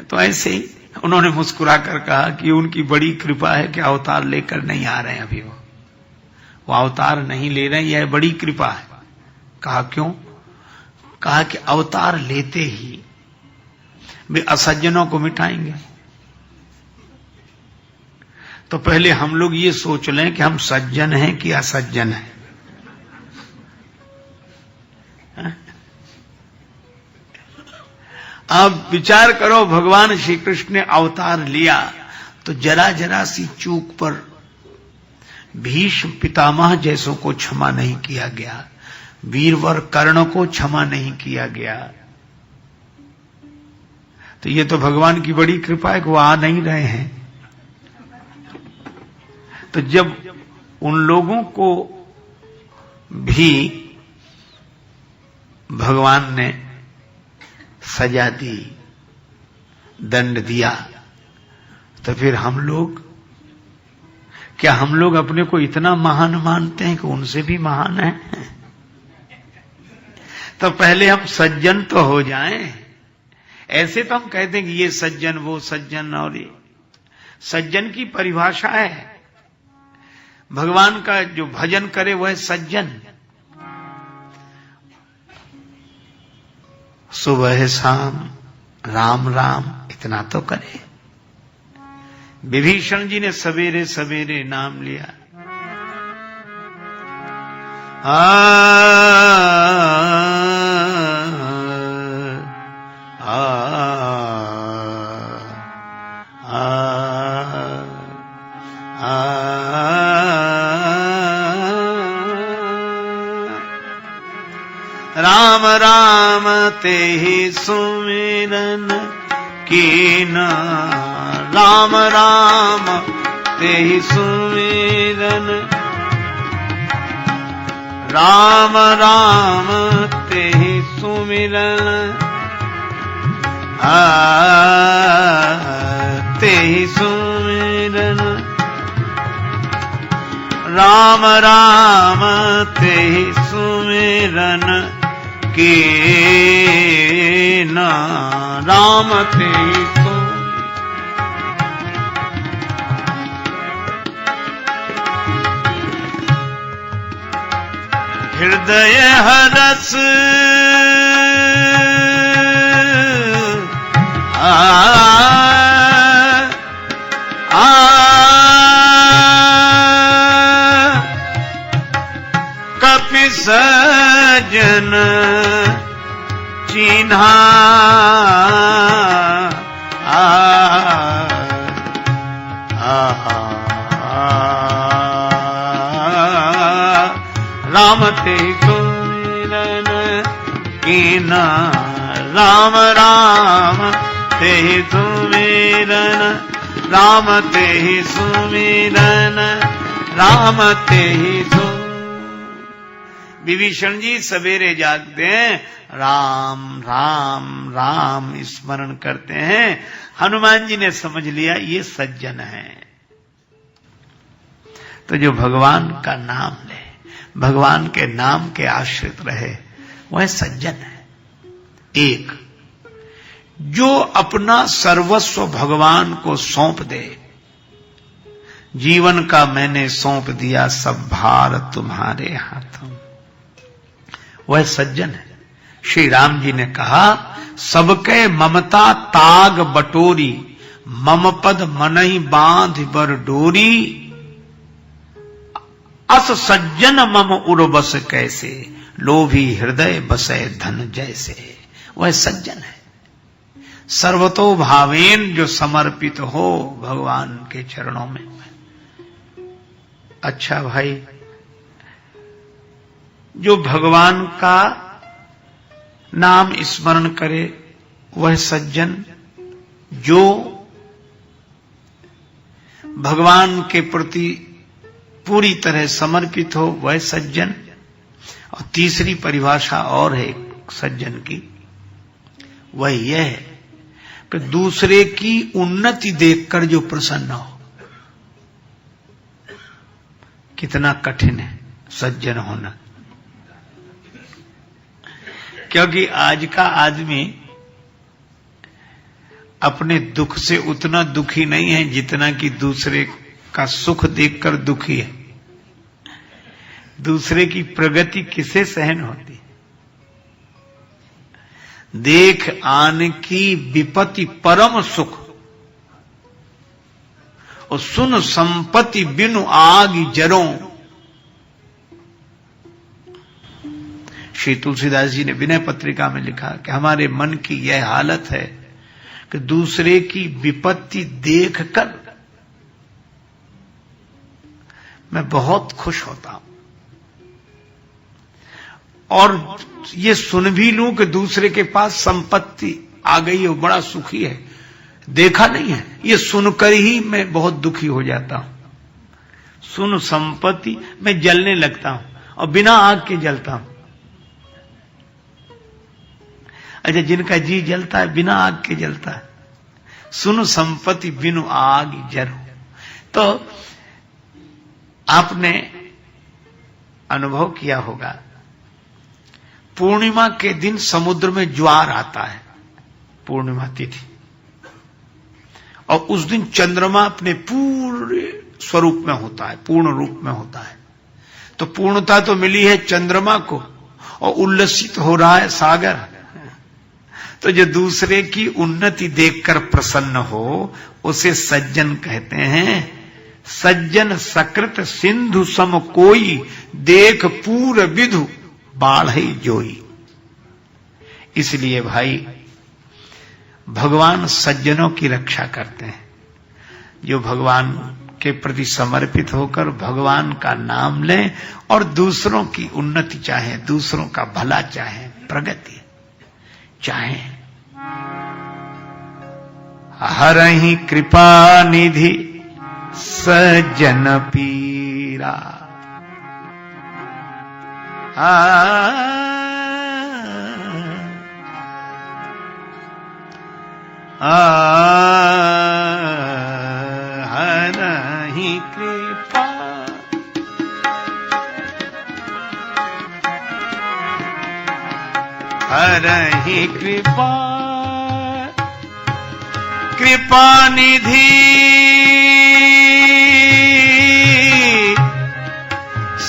तो ऐसे ही उन्होंने मुस्कुरा कर कहा कि उनकी बड़ी कृपा है कि अवतार लेकर नहीं आ रहे हैं। अभी वो अवतार नहीं ले रहे हैं, यह बड़ी कृपा है। कहा क्यों? कहा कि अवतार लेते ही वे असज्जनों को मिटाएंगे। तो पहले हम लोग ये सोच लें कि हम सज्जन हैं कि असज्जन हैं। अब विचार करो, भगवान श्री कृष्ण ने अवतार लिया तो जरा जरा सी चूक पर भीष्म पितामह जैसों को क्षमा नहीं किया गया, वीरवर कर्ण को क्षमा नहीं किया गया। तो ये तो भगवान की बड़ी कृपा है कि वो आ नहीं रहे हैं। तो जब उन लोगों को भी भगवान ने सजा दी, दंड दिया, तो फिर हम लोग, क्या हम लोग अपने को इतना महान मानते हैं कि उनसे भी महान है? तो पहले हम सज्जन तो हो जाएं। ऐसे तो हम कहते हैं कि ये सज्जन, वो सज्जन, और ये सज्जन की परिभाषा है, भगवान का जो भजन करे वह सज्जन। सुबह शाम राम राम इतना तो करे। विभीषण जी ने सवेरे सवेरे नाम लिया। राम राम ते ही सुमिरन कीना, राम राम ते ही सुमिरन, राम राम ते ही सुमिरन, ते ही सुमिरन, राम राम ते ही सुमिरन के ना, राम ते ही हृदय हरस कपि सजन चिन्हा, राम ते सुमिरन कीना, राम राम ते सुमिरन, राम ते सुमिरन, राम ते सु। विभीषण जी सवेरे जागते हैं, राम राम राम स्मरण करते हैं। हनुमान जी ने समझ लिया ये सज्जन है। तो जो भगवान का नाम ले, भगवान के नाम के आश्रित रहे, वह सज्जन है। एक जो अपना सर्वस्व भगवान को सौंप दे, जीवन का मैंने सौंप दिया सब भार तुम्हारे हाथों, वह सज्जन है। श्री राम जी ने कहा, सबके ममता ताग बटोरी, मम पद मनहि बांध बर डोरी, अस सज्जन मम उर्वस कैसे, लोभी हृदय बसे धन जैसे। वह सज्जन है, सर्वतो भावेन जो समर्पित हो भगवान के चरणों में। अच्छा भाई, जो भगवान का नाम स्मरण करे वह सज्जन, जो भगवान के प्रति पूरी तरह समर्पित हो वह सज्जन। और तीसरी परिभाषा और है सज्जन की, वह यह है कि दूसरे की उन्नति देखकर जो प्रसन्न हो। कितना कठिन है सज्जन होना, क्योंकि आज का आदमी अपने दुख से उतना दुखी नहीं है जितना कि दूसरे का सुख देखकर दुखी है। दूसरे की प्रगति किसे सहन होती? देख आन की विपत्ति परम सुख, और सुन संपत्ति बिनु आग जरों। श्री तुलसीदास जी ने विनय पत्रिका में लिखा कि हमारे मन की यह हालत है कि दूसरे की विपत्ति देखकर मैं बहुत खुश होता हूं, और ये सुन भी लूं कि दूसरे के पास संपत्ति आ गई है, वो बड़ा सुखी है, देखा नहीं है, ये सुनकर ही मैं बहुत दुखी हो जाता हूं। सुन संपत्ति, मैं जलने लगता हूं और बिना आग के जलता हूं। अच्छा, जिनका जी जलता है बिना आग के जलता है। सुन संपत्ति बिनु आग जरो। तो आपने अनुभव किया होगा, पूर्णिमा के दिन समुद्र में ज्वार आता है, पूर्णिमा तिथि, और उस दिन चंद्रमा अपने पूरे स्वरूप में होता है, पूर्ण रूप में होता है। तो पूर्णता तो मिली है चंद्रमा को, और उल्लसित हो रहा है सागर। तो जो दूसरे की उन्नति देखकर प्रसन्न हो, उसे सज्जन कहते हैं। सज्जन सकृत सिंधु सम कोई, देख पूर विधु बाढ़ई जोई। इसलिए भाई, भगवान सज्जनों की रक्षा करते हैं। जो भगवान के प्रति समर्पित होकर भगवान का नाम लें और दूसरों की उन्नति चाहें, दूसरों का भला चाहें, प्रगति चाहें। हरहि कृपा निधि सज्जन पीरा। हरहि कृपा, हरहि कृपा, कृपा निधि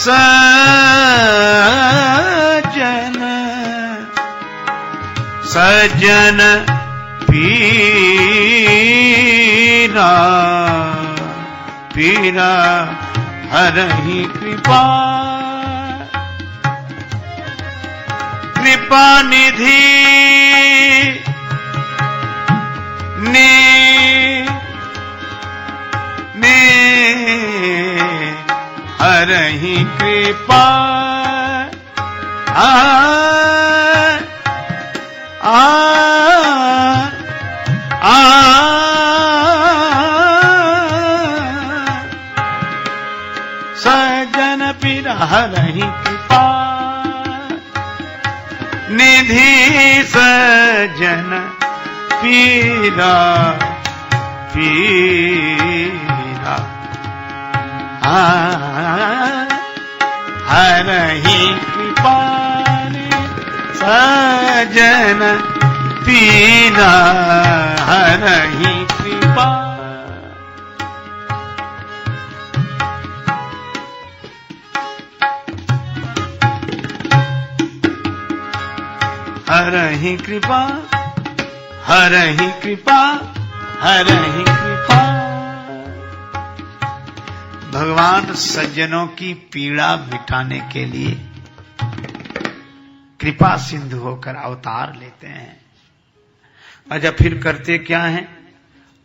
सज्जन, सज्जन पीरा, पीरा हरहि कृपा, कृपा निधि ने हरहि कृपा। सज्जन पीरा हरहि कृपा निधि, सज्जन पीरा, पीरा हरहि कृपा, सज्जन पीरा हरहि कृपा। हरहि कृपा, हरहि कृपा, हरहि कृपा। भगवान सज्जनों की पीड़ा मिटाने के लिए कृपा सिंधु होकर अवतार लेते हैं। अच्छा, फिर करते क्या हैं?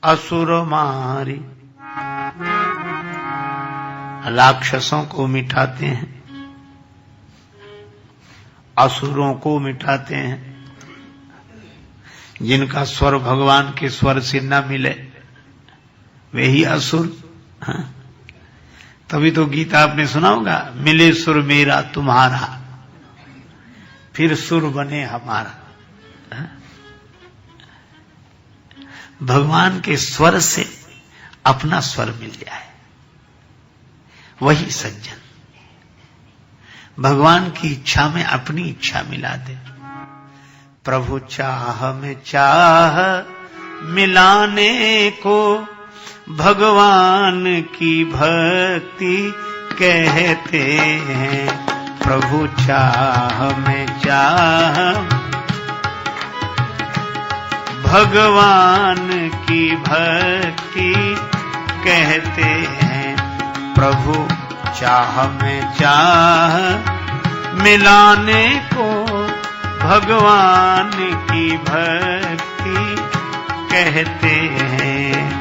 असुर मारी, राक्षसों को मिटाते हैं, असुरों को मिटाते हैं। जिनका स्वर भगवान के स्वर से न मिले वे ही असुर। हाँ? तभी तो गीता आपने सुना होगा, मिले सुर मेरा तुम्हारा, फिर सुर बने हमारा। हाँ? भगवान के स्वर से अपना स्वर मिल जाए, वही सज्जन। भगवान की इच्छा में अपनी इच्छा मिला दे। प्रभु चाह में चाह मिलाने को भगवान की भक्ति कहते हैं। प्रभु चाह में चाह भगवान की भक्ति कहते हैं। प्रभु चाह में चाह मिलाने को भगवान की भक्ति कहते हैं।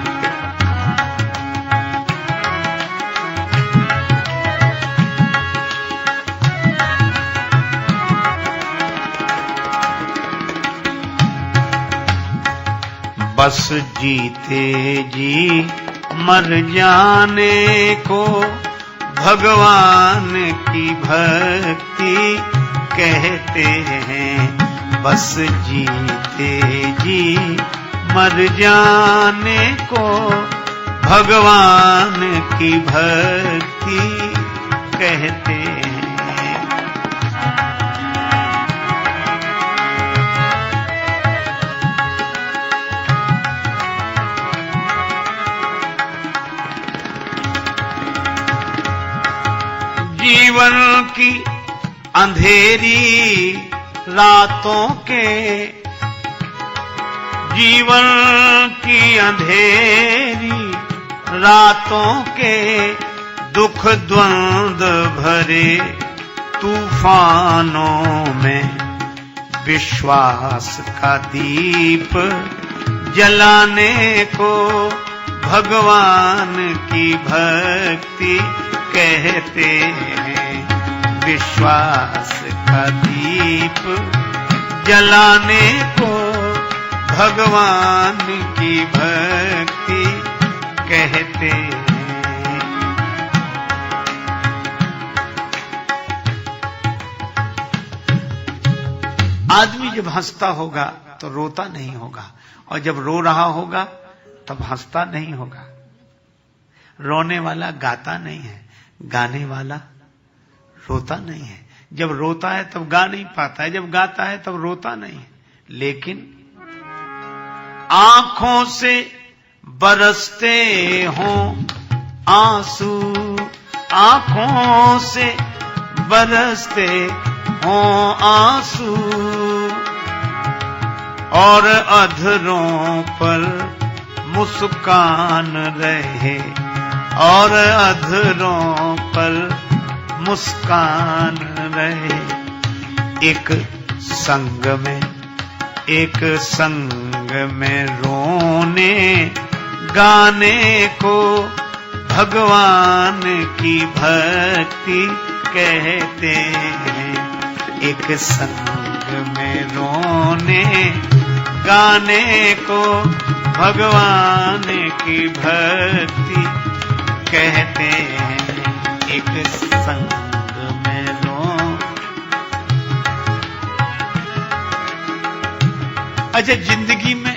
बस जीते जी मर जाने को भगवान की भक्ति कहते हैं। बस जीते जी मर जाने को भगवान की भक्ति कहते हैं। जीवन की अंधेरी रातों के, जीवन की अंधेरी रातों के दुख द्वंद भरे तूफानों में विश्वास का दीप जलाने को भगवान की भक्ति कहते हैं। विश्वास का दीप जलाने को भगवान की भक्ति कहते हैं। आदमी जब हंसता होगा तो रोता नहीं होगा, और जब रो रहा होगा तब हंसता नहीं होगा। रोने वाला गाता नहीं है, गाने वाला रोता नहीं है। जब रोता है तब गा नहीं पाता है, जब गाता है तब रोता नहीं है। लेकिन आंखों से बरसते हों आंसू, आंखों से बरसते हों आंसू, और अधरों पर मुस्कान रहे, और अधरों पर मुस्कान रहे। एक संग में रोने गाने को भगवान की भक्ति कहते हैं। एक संग में रोने गाने को भगवान की भक्ति कहते हैं। एक संग में रो। अच्छा, जिंदगी में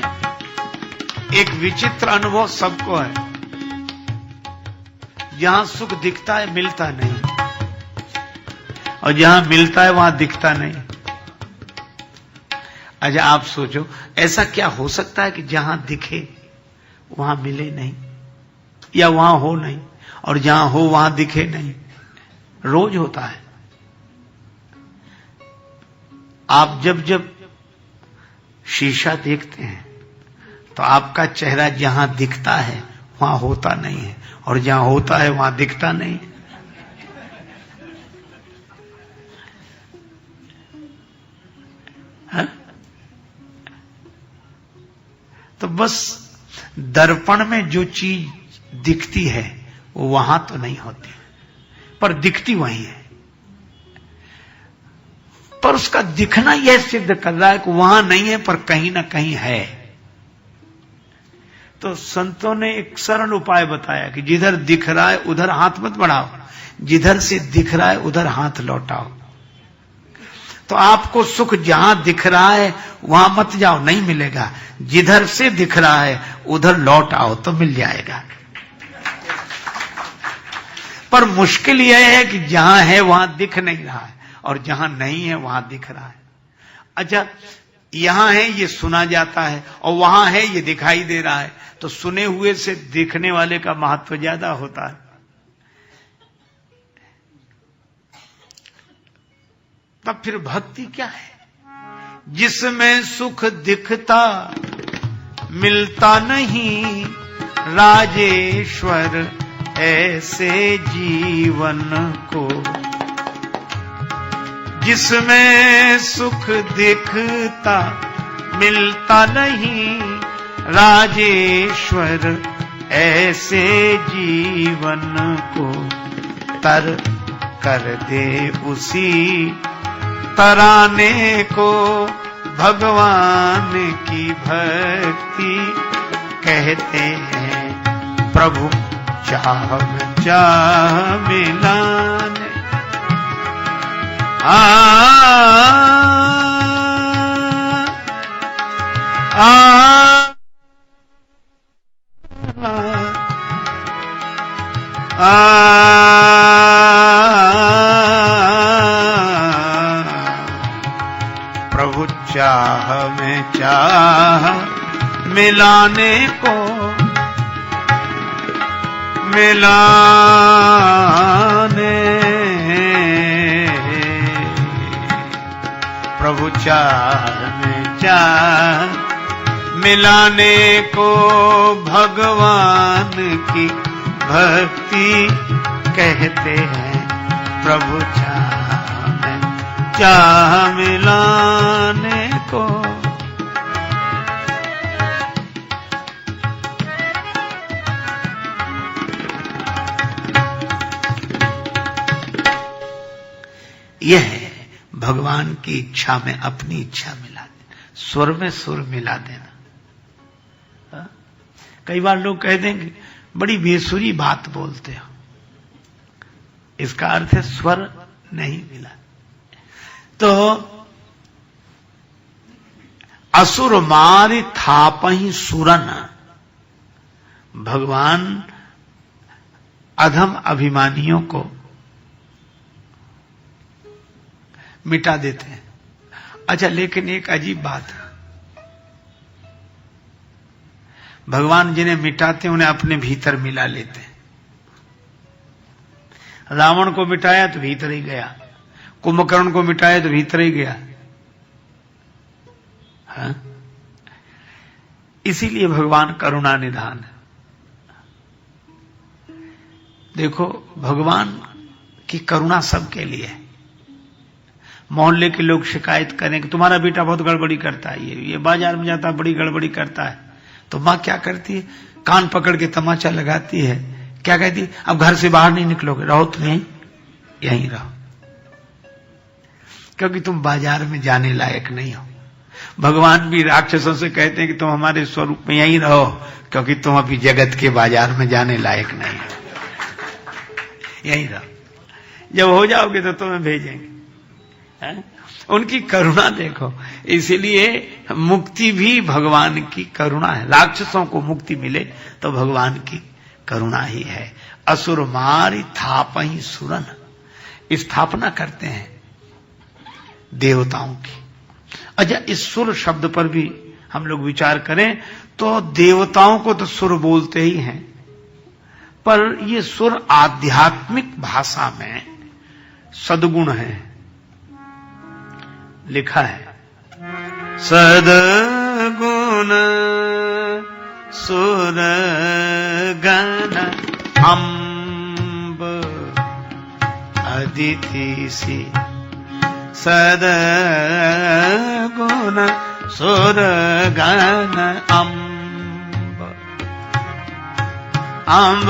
एक विचित्र अनुभव सबको है। जहां सुख दिखता है मिलता नहीं, और जहां मिलता है वहां दिखता नहीं। अच्छा, आप सोचो ऐसा क्या हो सकता है कि जहां दिखे वहां मिले नहीं, या वहां हो नहीं, और जहां हो वहां दिखे नहीं। रोज होता है। आप जब जब शीशा देखते हैं तो आपका चेहरा जहां दिखता है वहां होता नहीं है, और जहां होता है वहां दिखता नहीं है। हाँ? तो बस दर्पण में जो चीज दिखती है वो वहां तो नहीं होती, पर दिखती वही है। पर उसका दिखना यह सिद्ध कर रहा है कि वहां नहीं है पर कहीं ना कहीं है। तो संतों ने एक सरल उपाय बताया कि जिधर दिख रहा है उधर हाथ मत बढ़ाओ, जिधर से दिख रहा है उधर हाथ लौटाओ। तो आपको सुख जहां दिख रहा है वहां मत जाओ, नहीं मिलेगा। जिधर से दिख रहा है उधर लौट आओ तो मिल जाएगा। पर मुश्किल यह है कि जहां है वहां दिख नहीं रहा है, और जहां नहीं है वहां दिख रहा है। अच्छा, यहां है ये सुना जाता है, और वहां है ये दिखाई दे रहा है, तो सुने हुए से दिखने वाले का महत्व ज्यादा होता है। तब फिर भक्ति क्या है? जिसमें सुख दिखता मिलता नहीं राजेश्वर ऐसे जीवन को, जिसमें सुख दिखता मिलता नहीं राजेश्वर ऐसे जीवन को। तर कर दे उसी तराने को भगवान की भक्ति कहते हैं। प्रभु चाह मिलाने प्रभु चाह में चाह मिलाने को, मिलाने प्रभु चाह में चाह मिलाने को भगवान की भक्ति कहते हैं। प्रभु चाह मिलाने को। यह है भगवान की इच्छा में अपनी इच्छा मिला देना, सुर में सुर मिला देना। कई बार लोग कह देंगे बड़ी बेसुरी बात बोलते हो, इसका अर्थ है स्वर नहीं मिला। तो असुर मारि थापहि सुरन, भगवान अधम अभिमानियों को मिटा देते हैं। अच्छा, लेकिन एक अजीब बात है, भगवान जिन्हें मिटाते हैं उन्हें अपने भीतर मिला लेते हैं। रावण को मिटाया तो भीतर ही गया, कुंभकर्ण को मिटाया तो भीतर ही गया। हाँ? इसीलिए भगवान करुणा निधान है। देखो, भगवान की करुणा सबके लिए है। मोहल्ले के लोग शिकायत करें कि तुम्हारा बेटा बहुत गड़बड़ी करता है, ये बाजार में जाता है बड़ी गड़बड़ी करता है, तो मां क्या करती है? कान पकड़ के तमाचा लगाती है। क्या कहती है? अब घर से बाहर नहीं निकलोगे, रहो तुम यहीं रहो, क्योंकि तुम बाजार में जाने लायक नहीं हो। भगवान भी राक्षसों से कहते हैं कि तुम हमारे स्वरूप में यहीं रहो, क्योंकि तुम अभी जगत के बाजार में जाने लायक नहीं हो, यहीं रहो, जब हो जाओगे तो तुम्हें भेजेंगे। है? उनकी करुणा देखो। इसीलिए मुक्ति भी भगवान की करुणा है। राक्षसों को मुक्ति मिले तो भगवान की करुणा ही है। असुर मारि थापहि सुरन, स्थापना करते हैं देवताओं की। अच्छा, इस सुर शब्द पर भी हम लोग विचार करें तो देवताओं को तो सुर बोलते ही हैं, पर ये सुर आध्यात्मिक भाषा में सद्गुण है। लिखा है, सद्गुण सुर गण अम्ब अदिति सी, सद्गुण सुर गण अम्ब अम्ब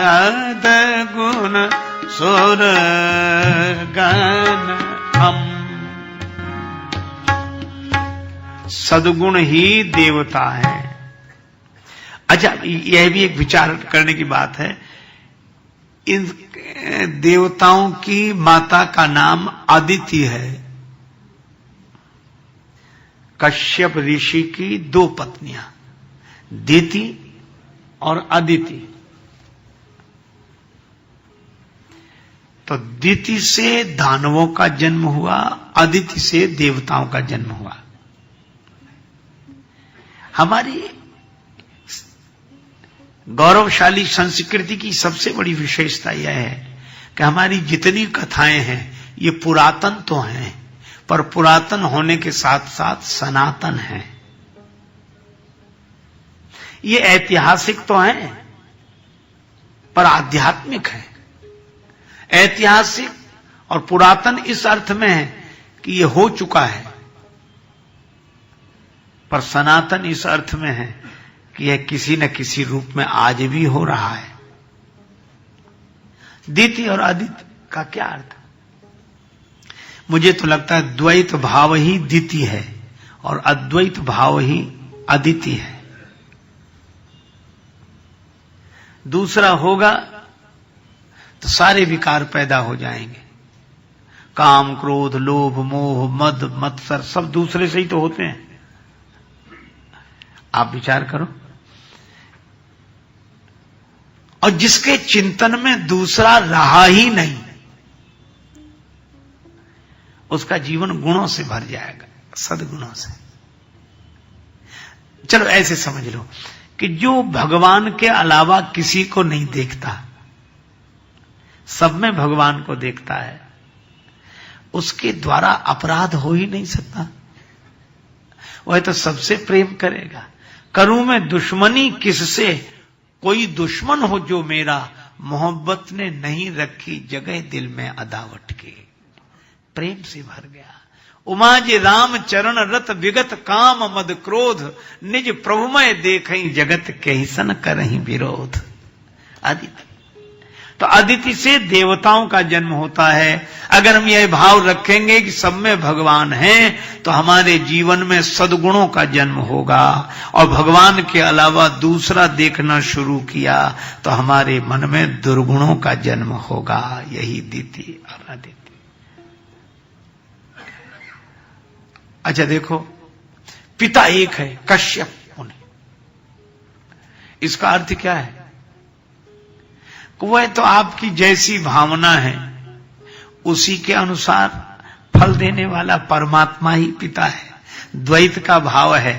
सद्गुण सुर गण अम्ब। सद्गुण ही देवता है। अच्छा, यह भी एक विचार करने की बात है। इन देवताओं की माता का नाम अदिति है। कश्यप ऋषि की दो पत्नियां, दिति और अदिति। तो दिति से दानवों का जन्म हुआ, अदिति से देवताओं का जन्म हुआ। हमारी गौरवशाली संस्कृति की सबसे बड़ी विशेषता यह है कि हमारी जितनी कथाएं हैं ये पुरातन तो हैं, पर पुरातन होने के साथ साथ सनातन हैं। ये ऐतिहासिक तो हैं पर आध्यात्मिक है। ऐतिहासिक और पुरातन इस अर्थ में है कि ये हो चुका है, पर सनातन इस अर्थ में है कि यह किसी न किसी रूप में आज भी हो रहा है। दिति और अदिति का क्या अर्थ? मुझे तो लगता है द्वैत भाव ही दिति है और अद्वैत भाव ही अदिति है। दूसरा होगा तो सारे विकार पैदा हो जाएंगे। काम, क्रोध, लोभ, मोह, मद, मत्सर सब दूसरे से ही तो होते हैं। आप विचार करो। और जिसके चिंतन में दूसरा रहा ही नहीं, उसका जीवन गुणों से भर जाएगा, सद्गुणों से। चलो ऐसे समझ लो कि जो भगवान के अलावा किसी को नहीं देखता, सब में भगवान को देखता है, उसके द्वारा अपराध हो ही नहीं सकता। वह तो सबसे प्रेम करेगा। करूं मैं दुश्मनी किससे, कोई दुश्मन हो जो मेरा, मोहब्बत ने नहीं रखी जगह दिल में अदावट के। प्रेम से भर गया। उमा जे राम चरण रत विगत काम मद क्रोध, निज प्रभुमय देखई जगत के सन करही विरोध। अदिति, तो अदिति से देवताओं का जन्म होता है। अगर हम यह भाव रखेंगे कि सब में भगवान हैं, तो हमारे जीवन में सद्गुणों का जन्म होगा। और भगवान के अलावा दूसरा देखना शुरू किया तो हमारे मन में दुर्गुणों का जन्म होगा। यही दिति और अदिति। अच्छा देखो, पिता एक है, कश्यप मुनि। इसका अर्थ क्या है? वह तो आपकी जैसी भावना है उसी के अनुसार फल देने वाला परमात्मा ही पिता है। द्वैत का भाव है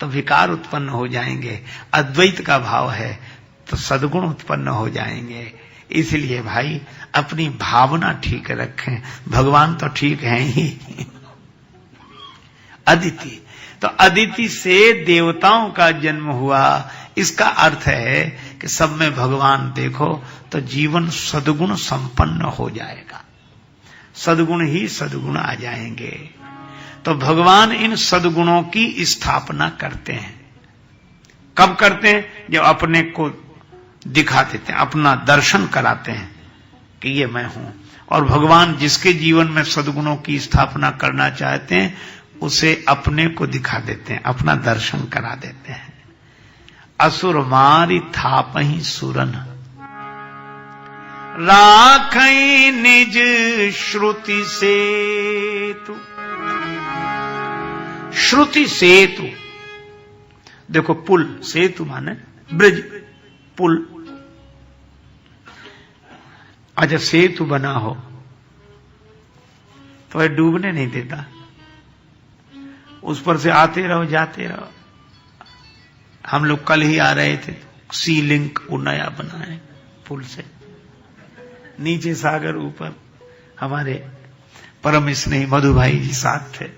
तो विकार उत्पन्न हो जाएंगे, अद्वैत का भाव है तो सद्गुण उत्पन्न हो जाएंगे। इसलिए भाई अपनी भावना ठीक रखें, भगवान तो ठीक है ही। अदिति, तो अदिति से देवताओं का जन्म हुआ। इसका अर्थ है कि सब में भगवान देखो तो जीवन सद्गुण संपन्न हो जाएगा। सद्गुण ही सद्गुण आ जाएंगे। तो भगवान इन सद्गुणों की स्थापना करते हैं। कब करते हैं? जब अपने को दिखा देते हैं, अपना दर्शन कराते हैं कि ये मैं हूं। और भगवान जिसके जीवन में सद्गुणों की स्थापना करना चाहते हैं उसे अपने को दिखा देते हैं, अपना दर्शन करा देते हैं। असुर मारी थापहि सुरन, राखई निज श्रुति सेतु। श्रुति सेतु, देखो पुल, सेतु माने ब्रिज, पुल। अच्छा सेतु बना हो तो वह डूबने नहीं देता, उस पर से आते रहो जाते रहो। हम लोग कल ही आ रहे थे, सी लिंक वो नया बना है पुल से, नीचे सागर, ऊपर। हमारे परम स्नेही मधु भाई जी साथ थे,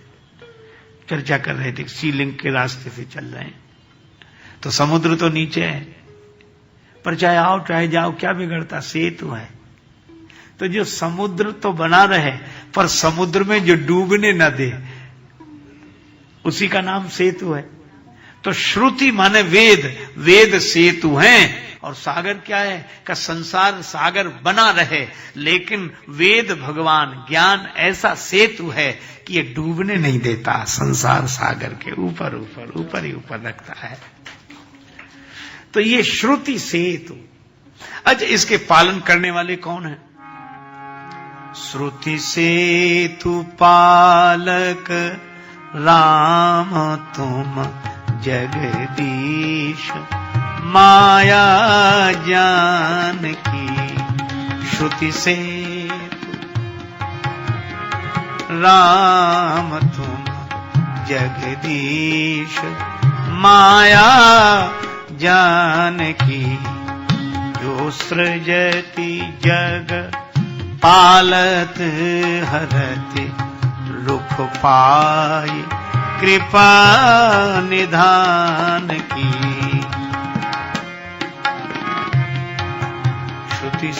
चर्चा कर रहे थे, सी लिंक के रास्ते से चल रहे हैं। तो समुद्र तो नीचे है, पर चाहे आओ चाहे जाओ क्या बिगड़ता, सेतु है। तो जो समुद्र तो बना रहे पर समुद्र में जो डूबने न दे, उसी का नाम सेतु है। तो श्रुति माने वेद, वेद सेतु हैं। और सागर क्या है? का संसार सागर बना रहे, लेकिन वेद भगवान ज्ञान ऐसा सेतु है कि ये डूबने नहीं देता, संसार सागर के ऊपर ऊपर ऊपर ही ऊपर रखता है। तो ये श्रुति सेतु। अच्छा इसके पालन करने वाले कौन है? श्रुति सेतु पालक राम तुम जगदीश, माया ज्ञान की श्रुति से राम तुम जगदीश माया जानकी जो सृजति जग पालत हरति रुख पाई कृपा निधान की श्रुति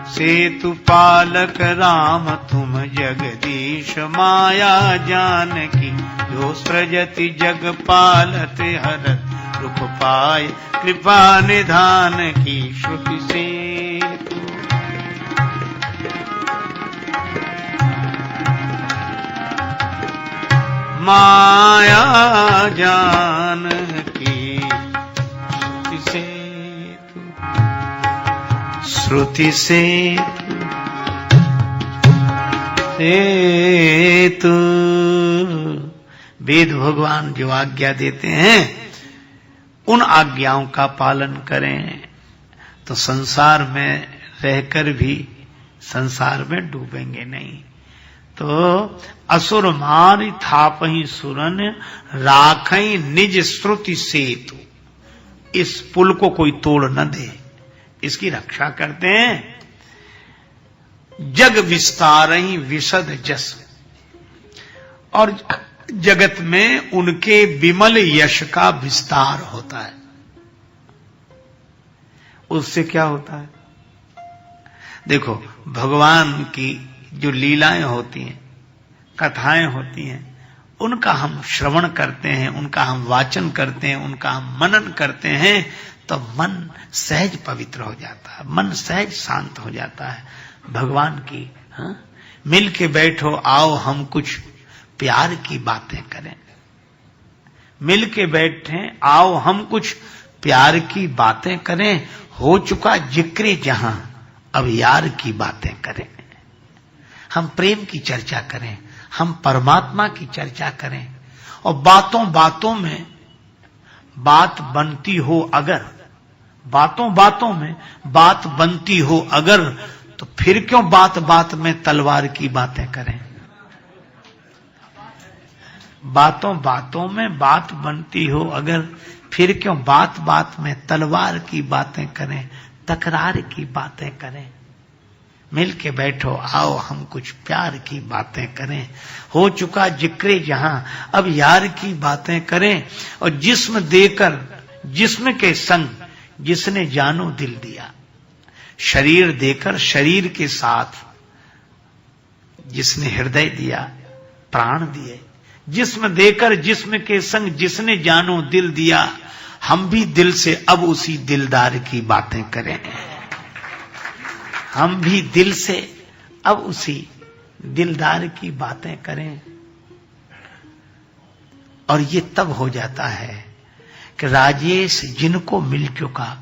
सेतु पालक राम तुम जगदीश माया जानकी जो सृजति जग पालत हरत रुख पाए कृपा निधान की श्रुति सेतु माया जानकी श्रुति सेतु वेद भगवान जो आज्ञा देते हैं उन आज्ञाओं का पालन करें तो संसार में रहकर भी संसार में डूबेंगे नहीं। तो असुर मारि थापहि सुरन राखई निज श्रुति सेतु, इस पुल को कोई तोड़ न दे, इसकी रक्षा करते हैं। जग विस्तारहि विशद जस, और जगत में उनके विमल यश का विस्तार होता है। उससे क्या होता है? देखो, भगवान की जो लीलाएं होती हैं, कथाएं होती हैं, उनका हम श्रवण करते हैं, उनका हम वाचन करते हैं, उनका हम मनन करते हैं, तो मन सहज पवित्र हो जाता है, मन सहज शांत हो जाता है। भगवान की मिल के बैठो, आओ हम कुछ प्यार की बातें करें। मिल के बैठे, आओ हम कुछ प्यार की बातें करें। हो चुका जिक्र जहां, अब यार की बातें करें। हम प्रेम की चर्चा करें, हम परमात्मा की चर्चा करें। और बातों बातों में बात बनती हो अगर, बातों बातों में बात बनती हो अगर, तो फिर क्यों बात बात में तलवार की बातें करें? बातों बातों में बात बनती हो अगर, फिर क्यों बात बात में तलवार की बातें करें, तकरार की बातें करें। मिल के बैठो, आओ हम कुछ प्यार की बातें करें। हो चुका जिक्र जहां, अब यार की बातें करें। और जिस्म देकर जिस्म के संग जिसने जानो दिल दिया, शरीर देकर शरीर के साथ जिसने हृदय दिया, प्राण दिए। जिस्म देकर जिस्म के संग जिसने जानो दिल दिया, हम भी दिल से अब उसी दिलदार की बातें करें। हम भी दिल से अब उसी दिलदार की बातें करें। और ये तब हो जाता है कि राजेश जिनको मिल चुका,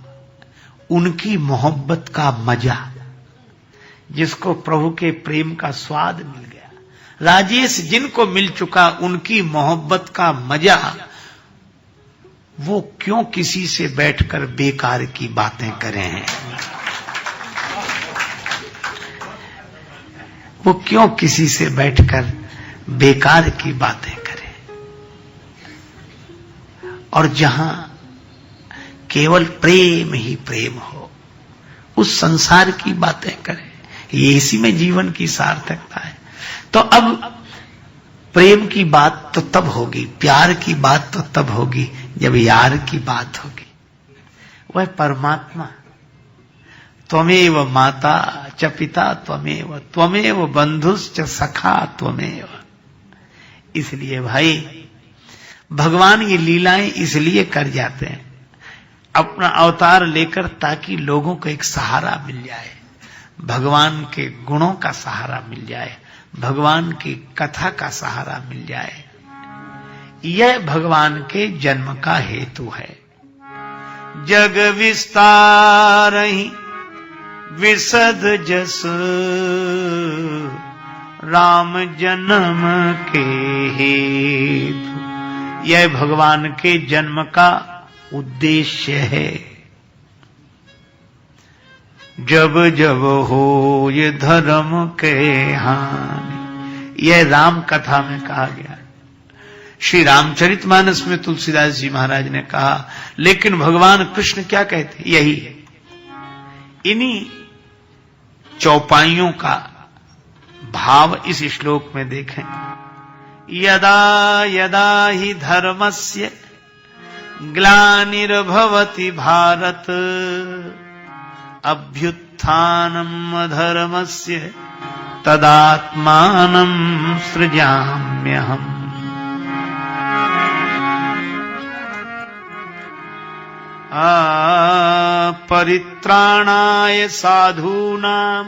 उनकी मोहब्बत का मजा, जिसको प्रभु के प्रेम का स्वाद मिल गया, राजेश जिनको मिल चुका, उनकी मोहब्बत का मजा, वो क्यों किसी से बैठकर बेकार की बातें करें? वो क्यों किसी से बैठकर बेकार की बातें करें? और जहां केवल प्रेम ही प्रेम हो, उस संसार की बातें करें। ये इसी में जीवन की सार्थकता है। तो अब प्रेम की बात तो तब होगी, प्यार की बात तो तब होगी जब यार की बात होगी। वह परमात्मा, त्वमेव माता च पिता त्वमेव, त्वमेव बंधुश्च सखा त्वमेव। इसलिए भाई, भगवान ये लीलाएं इसलिए कर जाते हैं अपना अवतार लेकर, ताकि लोगों को एक सहारा मिल जाए, भगवान के गुणों का सहारा मिल जाए, भगवान की कथा का सहारा मिल जाए। यह भगवान के जन्म का हेतु है। जग विस्तारहि विशद जस, राम जन्म के हेतु। यह भगवान के जन्म का उद्देश्य है। जब जब हो ये धर्म के हानि। यह राम कथा में कहा गया। श्री रामचरितमानस में तुलसीदास जी महाराज ने कहा, लेकिन भगवान कृष्ण क्या कहते, यही है। इन्हीं चौपाइयों का भाव इस श्लोक में देखें। यदा यदा हि धर्मस्य ग्लानिर्भवति भारत अभ्युत्थानम् अधर्मस्य तदात्मानं सृजाम्यहम्। परित्राणाय साधूनां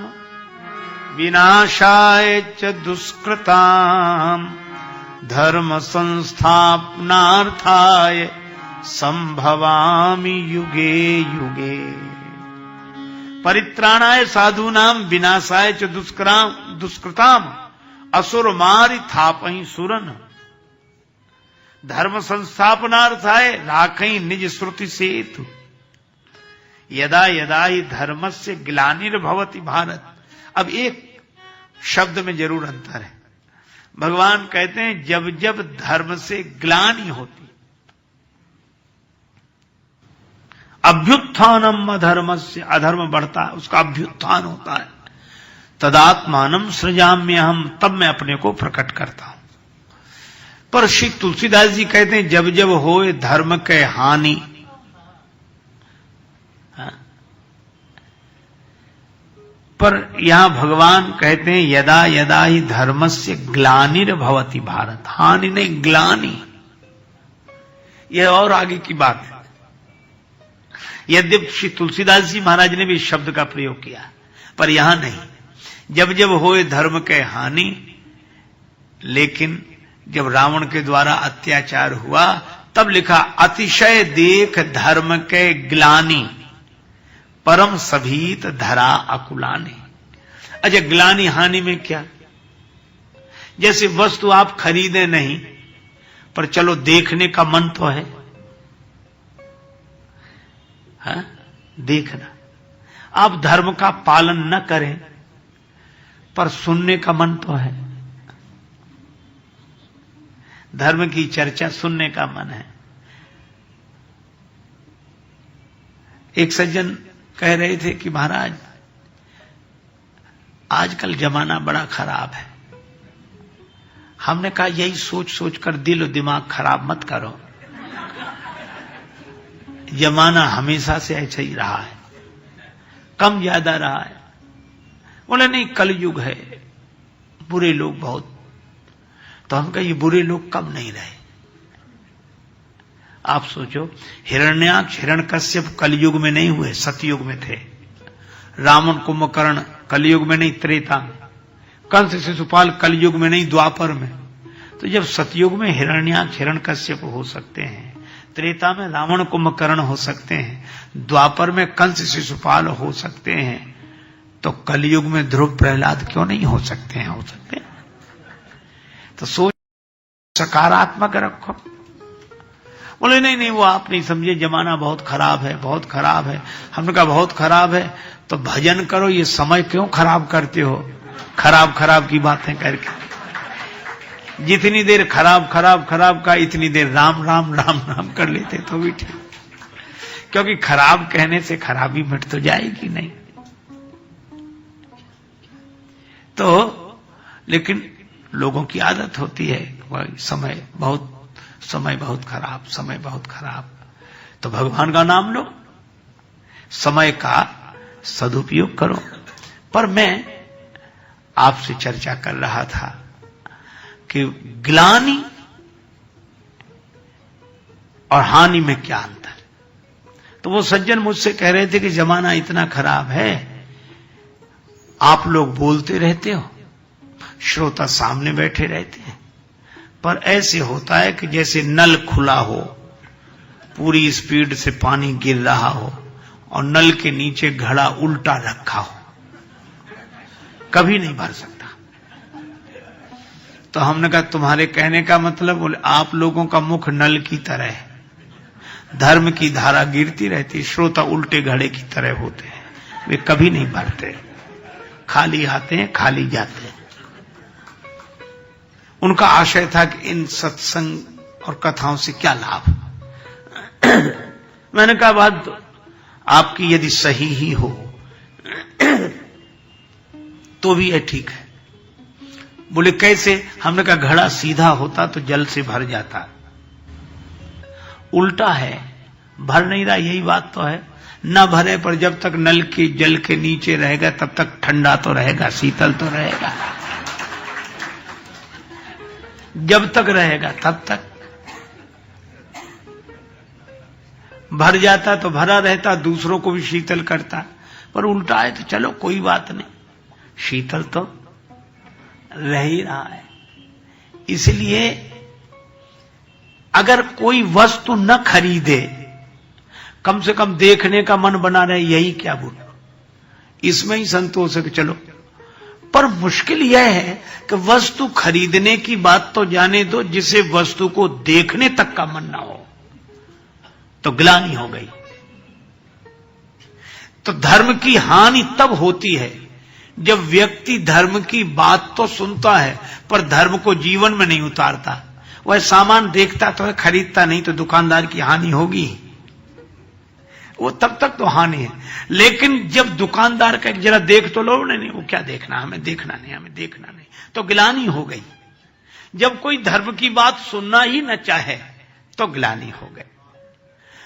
विनाशाय च दुष्कृतां धर्म संस्थापनार्थाय संभवामि युगे युगे। परित्राणाय साधूनां विनाशाय च दुष्कृतां असुर मारि थापहि सुरन धर्म संस्थापनार्थाय राखई निज श्रुति सेतु। यदा यदा ही धर्मस्य ग्लानिर्भवति भारत। अब एक शब्द में जरूर अंतर है। भगवान कहते हैं जब जब धर्म से ग्लानि होती, अभ्युत्थानम अधर्मस्य, अधर्म बढ़ता है उसका अभ्युत्थान होता है, तदात्मानम सृजाम्यहम्, तब मैं अपने को प्रकट करता हूं। पर श्री तुलसीदास जी कहते हैं जब जब होए धर्म के हानि, पर यहां भगवान कहते हैं यदा यदा ही धर्मस्य ग्लानिर्भवति भारत। हानि नहीं, ग्लानि। यह और आगे की बात है। यद्यपि श्री तुलसीदास जी महाराज ने भी इस शब्द का प्रयोग किया, पर यहां नहीं। जब जब होए धर्म के हानि, लेकिन जब रावण के द्वारा अत्याचार हुआ तब लिखा अतिशय देख धर्म के ग्लानि परम सभीत धरा अकुलानि। अच्छा, ग्लानि हानि में क्या? जैसे वस्तु आप खरीदे नहीं, पर चलो देखने का मन तो है, हाँ? देखना। आप धर्म का पालन न करें, पर सुनने का मन तो है। धर्म की चर्चा सुनने का मन है। एक सज्जन कह रहे थे कि महाराज आजकल जमाना बड़ा खराब है। हमने कहा यही सोच सोच कर दिल और दिमाग खराब मत करो। जमाना हमेशा से ऐसा ही रहा है, कम ज्यादा रहा है। बोले नहीं, कलयुग है, बुरे लोग बहुत। तो हम कहे ये बुरे लोग कब नहीं रहे। आप सोचो, हिरण्याक्ष हिरण्यकश्यप कलयुग में नहीं हुए, सतयुग में थे। रावण कुंभकर्ण कलयुग में नहीं, त्रेता में। कंस शिशुपाल कलयुग में नहीं, द्वापर में। तो जब सतयुग में हिरण्याक्ष हिरण्यकश्यप हो सकते हैं, त्रेता में रावण कुंभकर्ण हो सकते हैं, द्वापर में कंस शिशुपाल हो सकते हैं, तो कलयुग में ध्रुव प्रहलाद क्यों नहीं हो सकते हैं? हो सकते हैं। तो सोच सकारात्मक रखो। बोले नहीं नहीं, वो आप नहीं समझे, जमाना बहुत खराब है, बहुत खराब है। हमने कहा बहुत खराब है तो भजन करो, ये समय क्यों खराब करते हो खराब खराब की बातें करके। जितनी देर खराब खराब खराब का, इतनी देर राम राम राम राम कर लेते तो भी ठीक, क्योंकि खराब कहने से खराबी मिट तो जाएगी नहीं। तो लेकिन लोगों की आदत होती है, समय बहुत खराब, समय बहुत खराब। तो भगवान का नाम लो, समय का सदुपयोग करो। पर मैं आपसे चर्चा कर रहा था कि ग्लानि और हानि में क्या अंतर। तो वो सज्जन मुझसे कह रहे थे कि जमाना इतना खराब है, आप लोग बोलते रहते हो, श्रोता सामने बैठे रहते हैं, पर ऐसे होता है कि जैसे नल खुला हो, पूरी स्पीड से पानी गिर रहा हो और नल के नीचे घड़ा उल्टा रखा हो, कभी नहीं भर सकता। तो हमने कहा तुम्हारे कहने का मतलब? बोले आप लोगों का मुख नल की तरह है, धर्म की धारा गिरती रहती, श्रोता उल्टे घड़े की तरह होते हैं, वे कभी नहीं भरते, खाली आते हैं खाली जाते हैं। उनका आशय था कि इन सत्संग और कथाओं से क्या लाभ। मैंने कहा बात आपकी यदि सही ही हो तो भी ये ठीक है। बोले कैसे? हमने कहा घड़ा सीधा होता तो जल से भर जाता, उल्टा है, भर नहीं रहा, यही बात तो है। न भरे पर जब तक नल के जल के नीचे रहेगा तब तक ठंडा तो रहेगा, शीतल तो रहेगा, जब तक रहेगा तब तक। भर जाता तो भरा रहता, दूसरों को भी शीतल करता, पर उल्टा है तो चलो कोई बात नहीं, शीतल तो रह ही रहा है। इसलिए अगर कोई वस्तु न खरीदे, कम से कम देखने का मन बना रहे, यही क्या बुरा, इसमें ही संतोष है कि चलो। पर मुश्किल यह है कि वस्तु खरीदने की बात तो जाने दो, जिसे वस्तु को देखने तक का मन ना हो तो ग्लानि हो गई। तो धर्म की हानि तब होती है जब व्यक्ति धर्म की बात तो सुनता है पर धर्म को जीवन में नहीं उतारता। वह सामान देखता तो है, खरीदता नहीं, तो दुकानदार की हानि होगी, वो तब तक तो हानि है। लेकिन जब दुकानदार का एक जरा देख तो लो, नहीं वो क्या देखना, हमें देखना नहीं, हमें देखना नहीं, तो ग्लानि हो गई। जब कोई धर्म की बात सुनना ही न चाहे तो ग्लानि हो गई।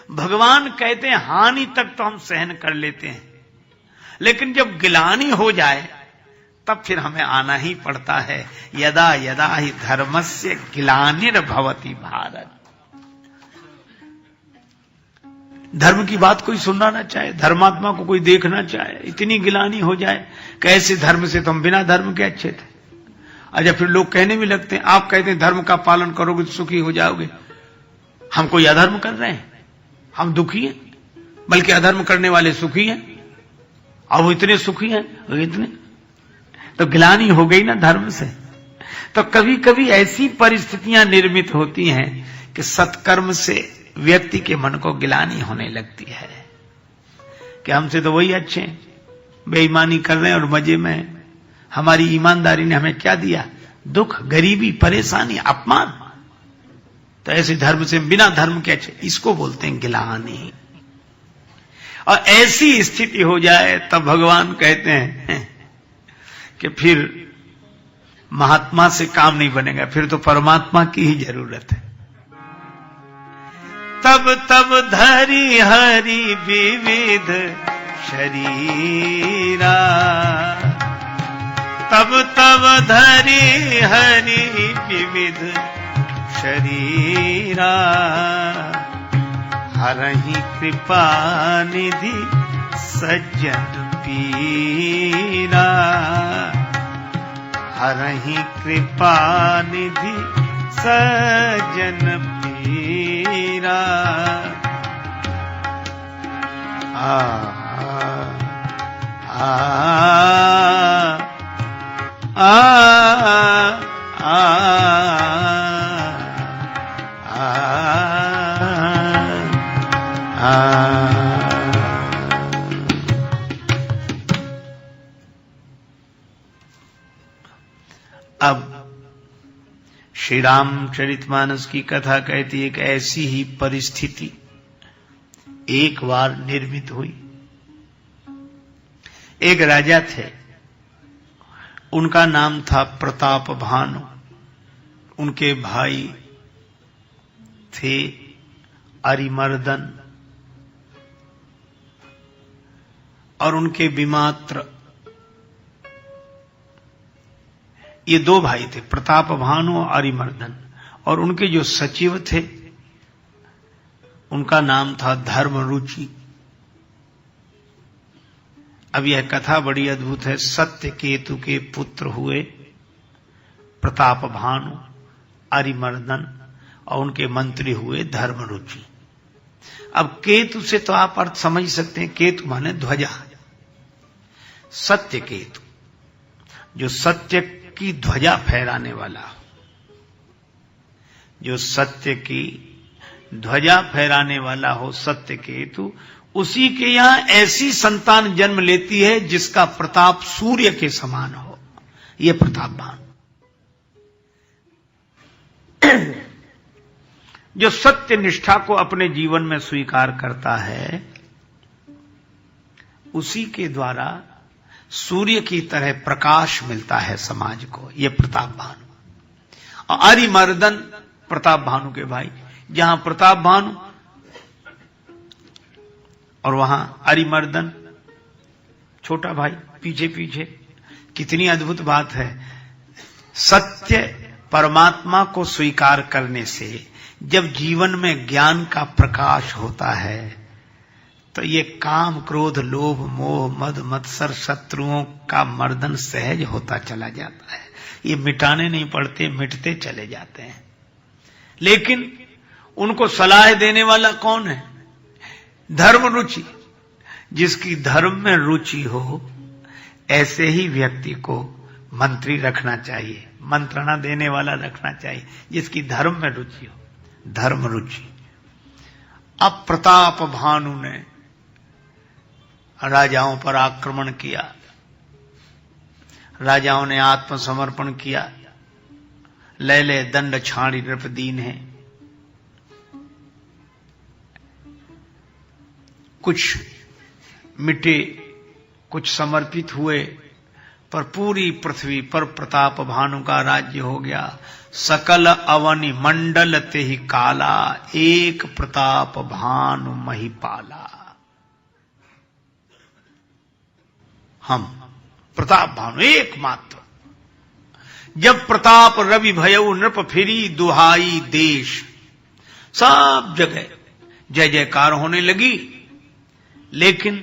भगवान कहते हैं हानि तक तो हम सहन कर लेते हैं, लेकिन जब ग्लानि हो जाए तब फिर हमें आना ही पड़ता है। यदा यदा ही धर्मस्य ग्लानिर्भवति भारत। धर्म की बात कोई सुनना ना चाहे, धर्मात्मा को कोई देखना चाहे, इतनी गिलानी हो जाए कि ऐसे धर्म से तो हम बिना धर्म के अच्छे थे। अच्छा, फिर लोग कहने भी लगते हैं, आप कहते हैं धर्म का पालन करोगे तो सुखी हो जाओगे, हम कोई अधर्म कर रहे हैं, हम दुखी हैं, बल्कि अधर्म करने वाले सुखी हैं, और वो इतने सुखी हैं, इतने, तो गिलानी हो गई ना धर्म से। तो कभी कभी ऐसी परिस्थितियां निर्मित होती हैं कि सत्कर्म से व्यक्ति के मन को गिलानी होने लगती है कि हमसे तो वही अच्छे हैं, बेईमानी कर रहे हैं और मजे में। हमारी ईमानदारी ने हमें क्या दिया? दुख, गरीबी, परेशानी, अपमान। तो ऐसे धर्म से बिना धर्म के अच्छे, इसको बोलते हैं गिलानी। और ऐसी स्थिति हो जाए तब भगवान कहते हैं कि फिर महात्मा से काम नहीं बनेगा, फिर तो परमात्मा की ही जरूरत है। तब तब धरि हरि विविध शरीरा, तब तब धरि हरि विविध शरीरा, हरहि कृपा निधि सज्जन पीरा, हरहि कृपा निधि सज्जन पीरा। आ आ आ आ अब श्री रामचरितमानस की कथा कहती है कि ऐसी ही परिस्थिति एक बार निर्मित हुई। एक राजा थे, उनका नाम था प्रताप भानु। उनके भाई थे अरिमर्दन और उनके विमात्र। ये दो भाई थे, प्रताप भानु और अरिमर्दन। और उनके जो सचिव थे उनका नाम था धर्मरुचि। अब यह कथा बड़ी अद्भुत है। सत्यकेतु के पुत्र हुए प्रताप भानु, अरिमर्दन, और उनके मंत्री हुए धर्मरुचि। अब केतु से तो आप अर्थ समझ सकते हैं, केतु माने ध्वजा। सत्य केतु, जो सत्य की ध्वजा फहराने वाला, जो सत्य की ध्वजा फहराने वाला हो, सत्य केतु, उसी के यहां ऐसी संतान जन्म लेती है जिसका प्रताप सूर्य के समान हो। यह प्रतापवान जो सत्य निष्ठा को अपने जीवन में स्वीकार करता है, उसी के द्वारा सूर्य की तरह प्रकाश मिलता है समाज को। यह प्रताप भानु। और अरिमर्दन प्रताप भानु के भाई, जहां प्रताप भानु और वहां अरिमर्दन छोटा भाई पीछे पीछे। कितनी अद्भुत बात है। सत्य परमात्मा को स्वीकार करने से जब जीवन में ज्ञान का प्रकाश होता है तो ये काम क्रोध लोभ मोह मद मत्सर शत्रुओं का मर्दन सहज होता चला जाता है। ये मिटाने नहीं पड़ते, मिटते चले जाते हैं। लेकिन उनको सलाह देने वाला कौन है? धर्म रुचि। जिसकी धर्म में रुचि हो ऐसे ही व्यक्ति को मंत्री रखना चाहिए, मंत्रणा देने वाला रखना चाहिए, जिसकी धर्म में रुचि हो। धर्म रुचि। अब प्रताप भानु ने राजाओं पर आक्रमण किया, राजाओं ने आत्मसमर्पण किया। लैले दंड छाड़ी नृपदीन है। कुछ मिटे, कुछ समर्पित हुए, पर पूरी पृथ्वी पर प्रताप भानु का राज्य हो गया। सकल अवनि मंडल ते ही काला, एक प्रताप भानु महिपाला। हम प्रताप भानु एकमात्र। जब प्रताप रवि भयउ नृप फिरी दुहाई देश, सब जगह जय जयकार होने लगी। लेकिन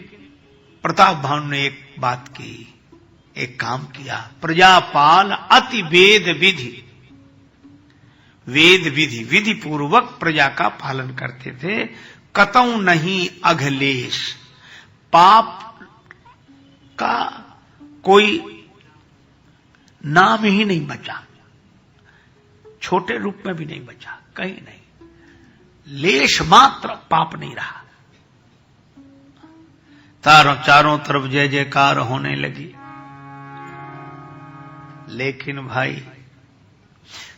प्रताप भानु ने एक बात की, एक काम किया। प्रजापाल अति वेद विधि, वेद विधि विधि पूर्वक प्रजा का पालन करते थे। कतऊ नहीं अघलेश, पाप का कोई नाम ही नहीं बचा, छोटे रूप में भी नहीं बचा, कहीं नहीं। लेश मात्र पाप नहीं रहा। चारों तरफ जय जयकार होने लगी। लेकिन भाई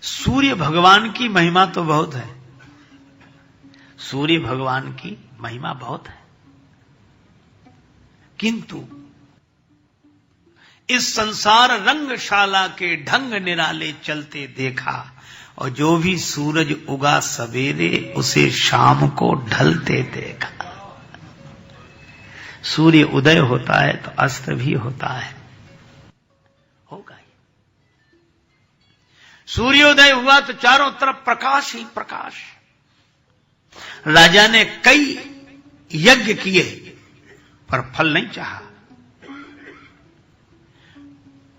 सूर्य भगवान की महिमा तो बहुत है, सूर्य भगवान की महिमा बहुत है। किंतु इस संसार रंगशाला के ढंग निराले चलते देखा, और जो भी सूरज उगा सवेरे उसे शाम को ढलते देखा। सूर्य उदय होता है तो अस्त भी होता है, होगा ही। सूर्योदय हुआ तो चारों तरफ प्रकाश ही प्रकाश। राजा ने कई यज्ञ किए पर फल नहीं चाहा।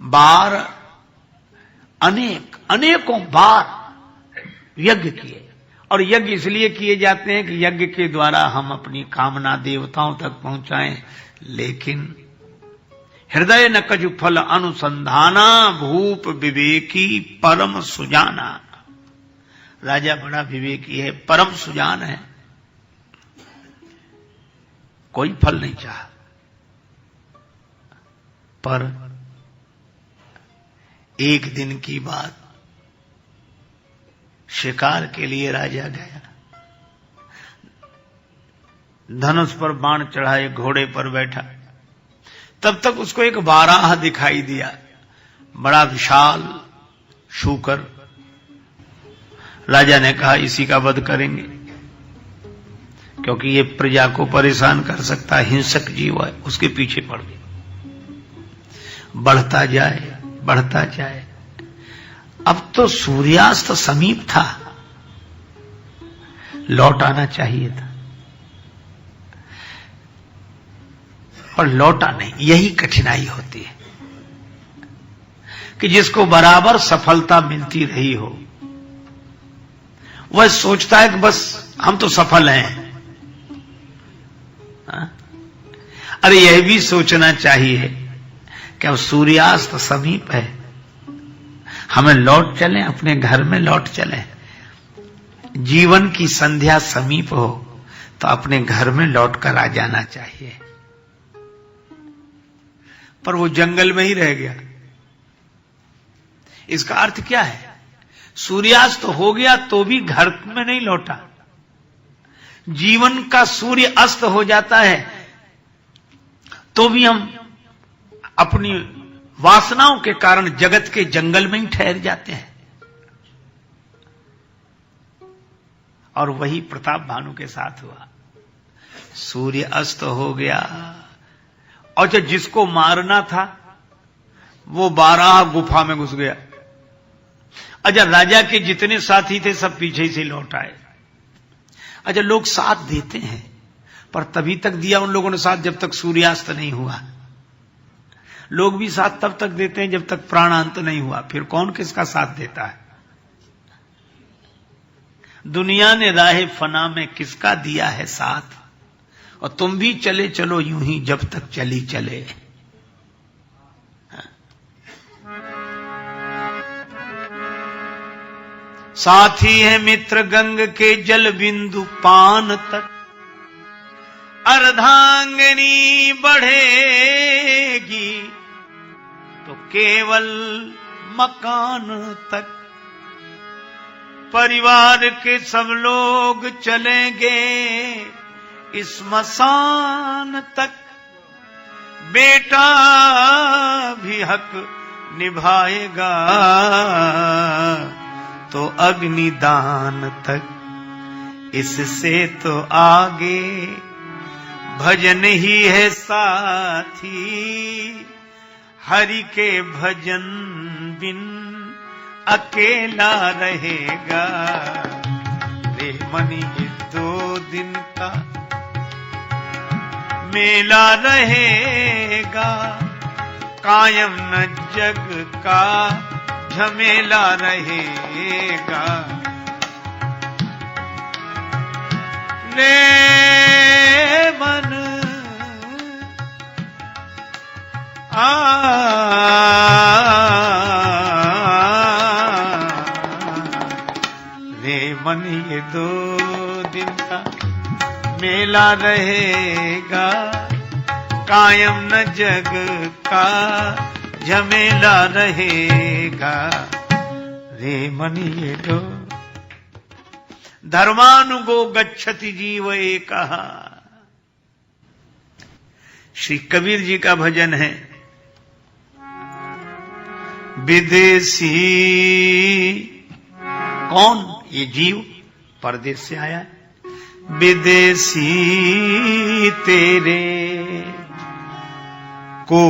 बार अनेकों बार यज्ञ किए, और यज्ञ इसलिए किए जाते हैं कि यज्ञ के द्वारा हम अपनी कामना देवताओं तक पहुंचाएं। लेकिन हृदय न कछु फल अनुसंधाना, भूप विवेकी परम सुजाना। राजा बड़ा विवेकी है, परम सुजान है, कोई फल नहीं चाहा। पर एक दिन की बात, शिकार के लिए राजा गया। धनुष पर बाण चढ़ाए, घोड़े पर बैठा। तब तक उसको एक बाराह दिखाई दिया, बड़ा विशाल शूकर। राजा ने कहा इसी का वध करेंगे, क्योंकि ये प्रजा को परेशान कर सकता है, हिंसक जीव है। उसके पीछे पड़ गए, बढ़ता जाए बढ़ता जाए। अब तो सूर्यास्त समीप था, लौट आना चाहिए था, और लौटा नहीं। यही कठिनाई होती है कि जिसको बराबर सफलता मिलती रही हो, वह सोचता है कि बस हम तो सफल हैं। अरे यह भी सोचना चाहिए कि अब सूर्यास्त समीप है, हमें लौट चलें, अपने घर में लौट चलें। जीवन की संध्या समीप हो तो अपने घर में लौट कर आ जाना चाहिए। पर वो जंगल में ही रह गया। इसका अर्थ क्या है? सूर्यास्त तो हो गया तो भी घर में नहीं लौटा। जीवन का सूर्य अस्त हो जाता है तो भी हम अपनी वासनाओं के कारण जगत के जंगल में ही ठहर जाते हैं। और वही प्रताप भानु के साथ हुआ। सूर्य अस्त हो गया और जो जिसको मारना था वो 12 गुफा में घुस गया। अच्छा, राजा के जितने साथी थे सब पीछे से लौट आए। अच्छा, लोग साथ देते हैं पर तभी तक दिया उन लोगों ने साथ जब तक सूर्यास्त नहीं हुआ। लोग भी साथ तब तक देते हैं जब तक प्राणांत नहीं हुआ। फिर कौन किसका साथ देता है? दुनिया ने राहे फना में किसका दिया है साथ? और तुम भी चले चलो यूं ही जब तक चली चले। साथी है मित्र गंग के जल बिंदु पान तक, अर्धांगिनी बढ़ेगी तो केवल मकान तक। परिवार के सब लोग चलेंगे स्मशान तक, बेटा भी हक निभाएगा तो अग्निदान तक। इससे तो आगे भजन ही है साथी, हरि के भजन बिन अकेला रहेगा। रे मनी ये 2 दिन का मेला रहेगा, कायम न जग का झमेला रहेगा। ले मन रे मन ये 2 दिन का मेला रहेगा, कायम न जग का झमेला रहेगा। रे मन ये 2 धर्मानुगो गच्छति जीव एकः। श्री कबीर जी का भजन है। विदेशी कौन? ये जीव परदेश से आया है। विदेशी तेरे को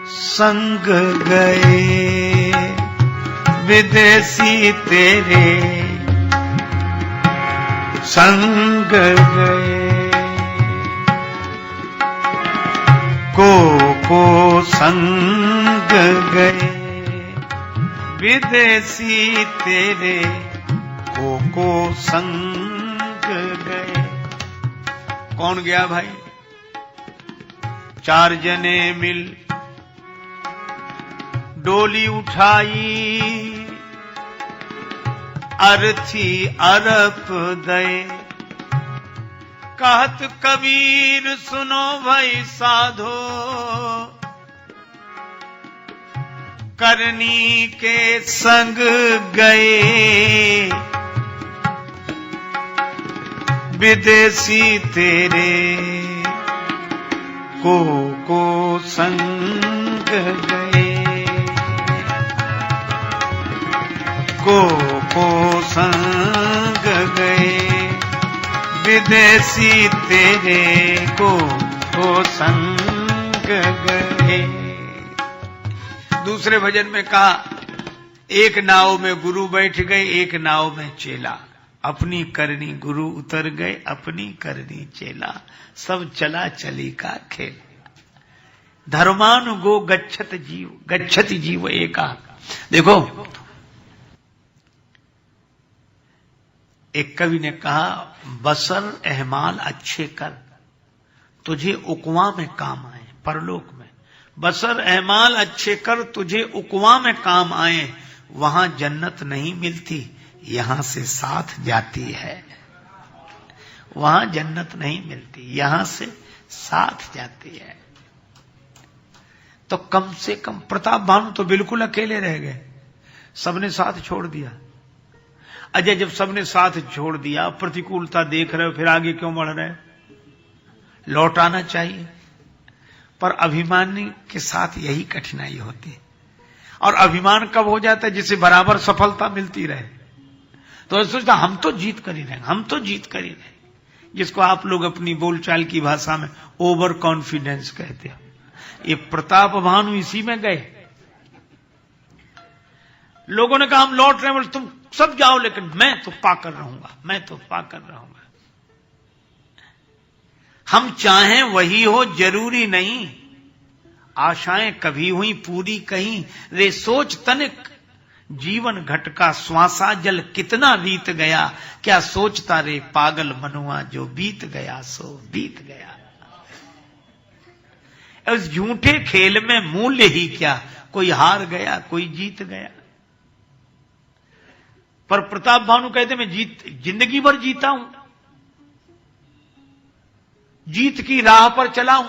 संग गए, विदेशी तेरे संग गए। को संग गए, विदेशी तेरे को संग गए। कौन गया भाई? 4 जने मिल डोली उठाई, अर्थी अरप दए। कहत कबीर सुनो भाई साधो, करनी के संग गए। विदेशी तेरे को संग गए, को संग गए। विदेशी तेरे को संग गए। दूसरे भजन में कहा, एक नाव में गुरु बैठ गए, एक नाव में चेला। अपनी करनी गुरु उतर गए, अपनी करनी चेला। सब चला चली का खेल। धर्मानुगो गच्छति जीव एका। देखो, एक कवि ने कहा, बसर एहमाल अच्छे कर, तुझे उकवा में काम आए। परलोक में बसर एहमाल अच्छे कर, तुझे उकवा में काम आए। वहां जन्नत नहीं मिलती, यहां से साथ जाती है। वहां जन्नत नहीं मिलती, यहां से साथ जाती है। तो कम से कम प्रताप भानु तो बिल्कुल अकेले रह गए, सबने साथ छोड़ दिया। अजय जब सबने साथ छोड़ दिया, प्रतिकूलता देख रहे हो, फिर आगे क्यों बढ़ रहे? लौट आना चाहिए। पर अभिमानी के साथ यही कठिनाई होती है। और अभिमान कब हो जाता है? जिसे बराबर सफलता मिलती रहे तो सोचता हम तो जीत कर ही रहेंगे, हम तो जीत कर ही रहेंगे, जिसको आप लोग अपनी बोलचाल की भाषा में ओवर कॉन्फिडेंस कहते हो। ये प्रताप भानु इसी में गए। लोगों ने कहा हम लौट रहे हैं, बोले तुम सब जाओ लेकिन मैं तो पाकर रहूंगा, मैं तो पाकर रहूंगा। हम चाहें वही हो जरूरी नहीं, आशाएं कभी हुई पूरी कहीं, रे सोच तनिक जीवन घटका श्वासा जल कितना बीत गया, क्या सोचता रे पागल मनुआ जो बीत गया सो बीत गया। उस झूठे खेल में मूल्य ही क्या, कोई हार गया कोई जीत गया। पर प्रताप भानु कहते मैं जिंदगी भर जीता हूं, जीत की राह पर चला हूं,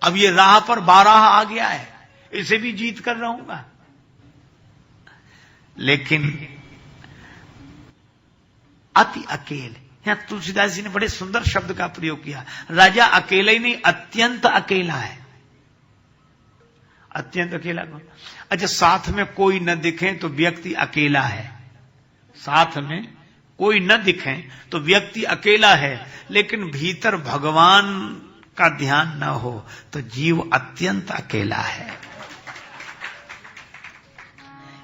अब ये राह पर 12 आ गया है, इसे भी जीत कर रहूंगा। लेकिन अति अकेले, यहां तुलसीदास जी ने बड़े सुंदर शब्द का प्रयोग किया। राजा अकेला ही नहीं, अत्यंत अकेला है। अत्यंत अकेला कौन? अच्छा, साथ में कोई न दिखे तो व्यक्ति अकेला है, साथ में कोई न दिखे तो व्यक्ति अकेला है, लेकिन भीतर भगवान का ध्यान न हो तो जीव अत्यंत अकेला है।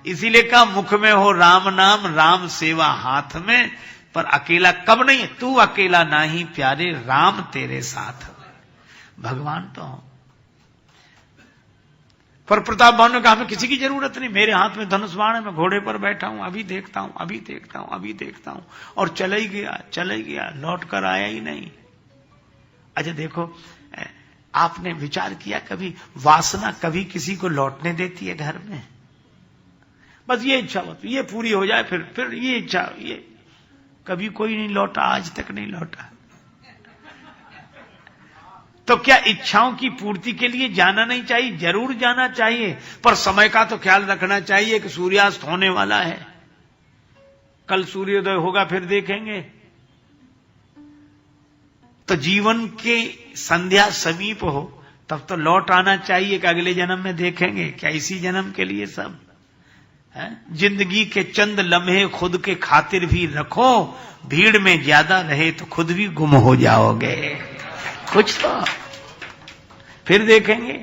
इसीलिए कहा मुख में हो राम नाम, राम सेवा हाथ में, पर अकेला कब नहीं है? तू अकेला नहीं प्यारे, राम तेरे साथ में। भगवान तो हो। पर प्रताप भानु ने कहा हमें किसी की जरूरत नहीं, मेरे हाथ में धनुष बाण है, मैं घोड़े पर बैठा हूं, अभी देखता हूं, अभी देखता हूं, अभी देखता हूं। और चला ही गया, लौट कर आया ही नहीं। अच्छा देखो, आपने विचार किया कभी, वासना कभी किसी को लौटने देती है घर में? बस ये इच्छा होती, ये पूरी हो जाए, फिर ये इच्छा, ये कभी कोई नहीं लौटा, आज तक नहीं लौटा। तो क्या इच्छाओं की पूर्ति के लिए जाना नहीं चाहिए? जरूर जाना चाहिए, पर समय का तो ख्याल रखना चाहिए कि सूर्यास्त होने वाला है, कल सूर्योदय होगा फिर देखेंगे। तो जीवन के संध्या समीप हो तब तो लौट आना चाहिए कि अगले जन्म में देखेंगे, क्या इसी जन्म के लिए सब है? जिंदगी के चंद लम्हे खुद के खातिर भी रखो, भीड़ में ज्यादा रहे तो खुद भी गुम हो जाओगे। कुछ तो फिर देखेंगे।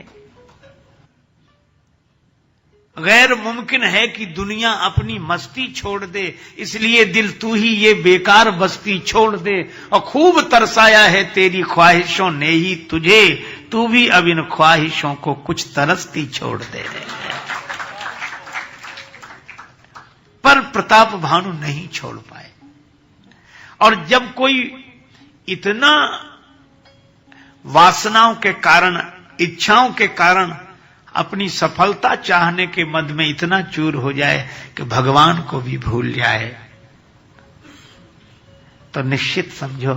गैर मुमकिन है कि दुनिया अपनी मस्ती छोड़ दे, इसलिए दिल तू ही ये बेकार बस्ती छोड़ दे। और खूब तरसाया है तेरी ख्वाहिशों ने ही तुझे, तू भी अब इन ख्वाहिशों को कुछ तरसती छोड़ दे। पर प्रताप भानु नहीं छोड़ पाए। और जब कोई इतना वासनाओं के कारण, इच्छाओं के कारण अपनी सफलता चाहने के मद में इतना चूर हो जाए कि भगवान को भी भूल जाए, तो निश्चित समझो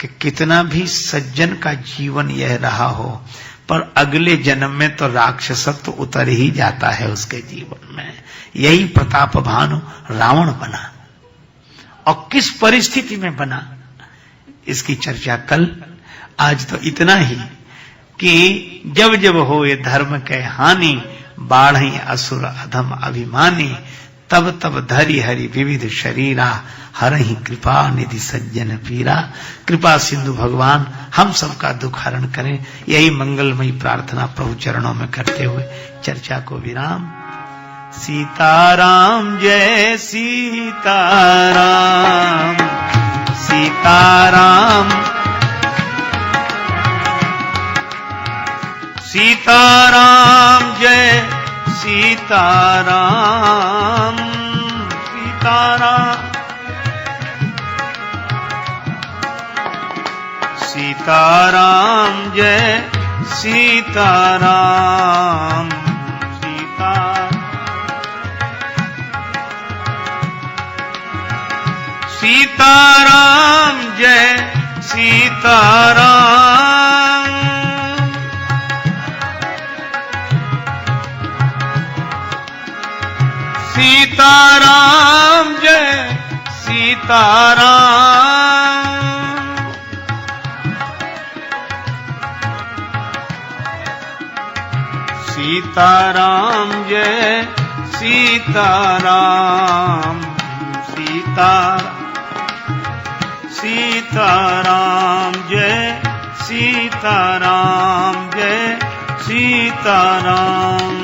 कि कितना भी सज्जन का जीवन यह रहा हो, पर अगले जन्म में तो राक्षसत्व उतर ही जाता है उसके जीवन में। यही प्रताप भानु रावण बना, और किस परिस्थिति में बना इसकी चर्चा कल। आज तो इतना ही कि जब जब हो ये धर्म के हानि, बाढ़ी असुर अधम अभिमानी, तब तब धरि हरि विविध शरीरा, हरहि कृपा निधि सज्जन पीरा। कृपा सिंधु भगवान हम सबका दुख हरण करें, यही मंगलमयी प्रार्थना प्रभु चरणों में करते हुए चर्चा को विराम। सीताराम जय सीताराम, सीताराम सीताराम जय सीताराम, सीताराम सीताराम जय सीताराम, सीता सीताराम सीताराम जय सीताराम सीताराम जय सीताराम सीताराम जय सीताराम जय सीताराम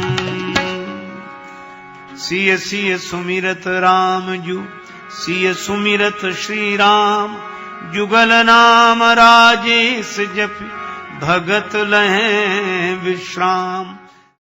सिय सिय सुमिरत राम जू सिय सुमिरत श्री राम जुगल नाम राजेश जप भगत लहें विश्राम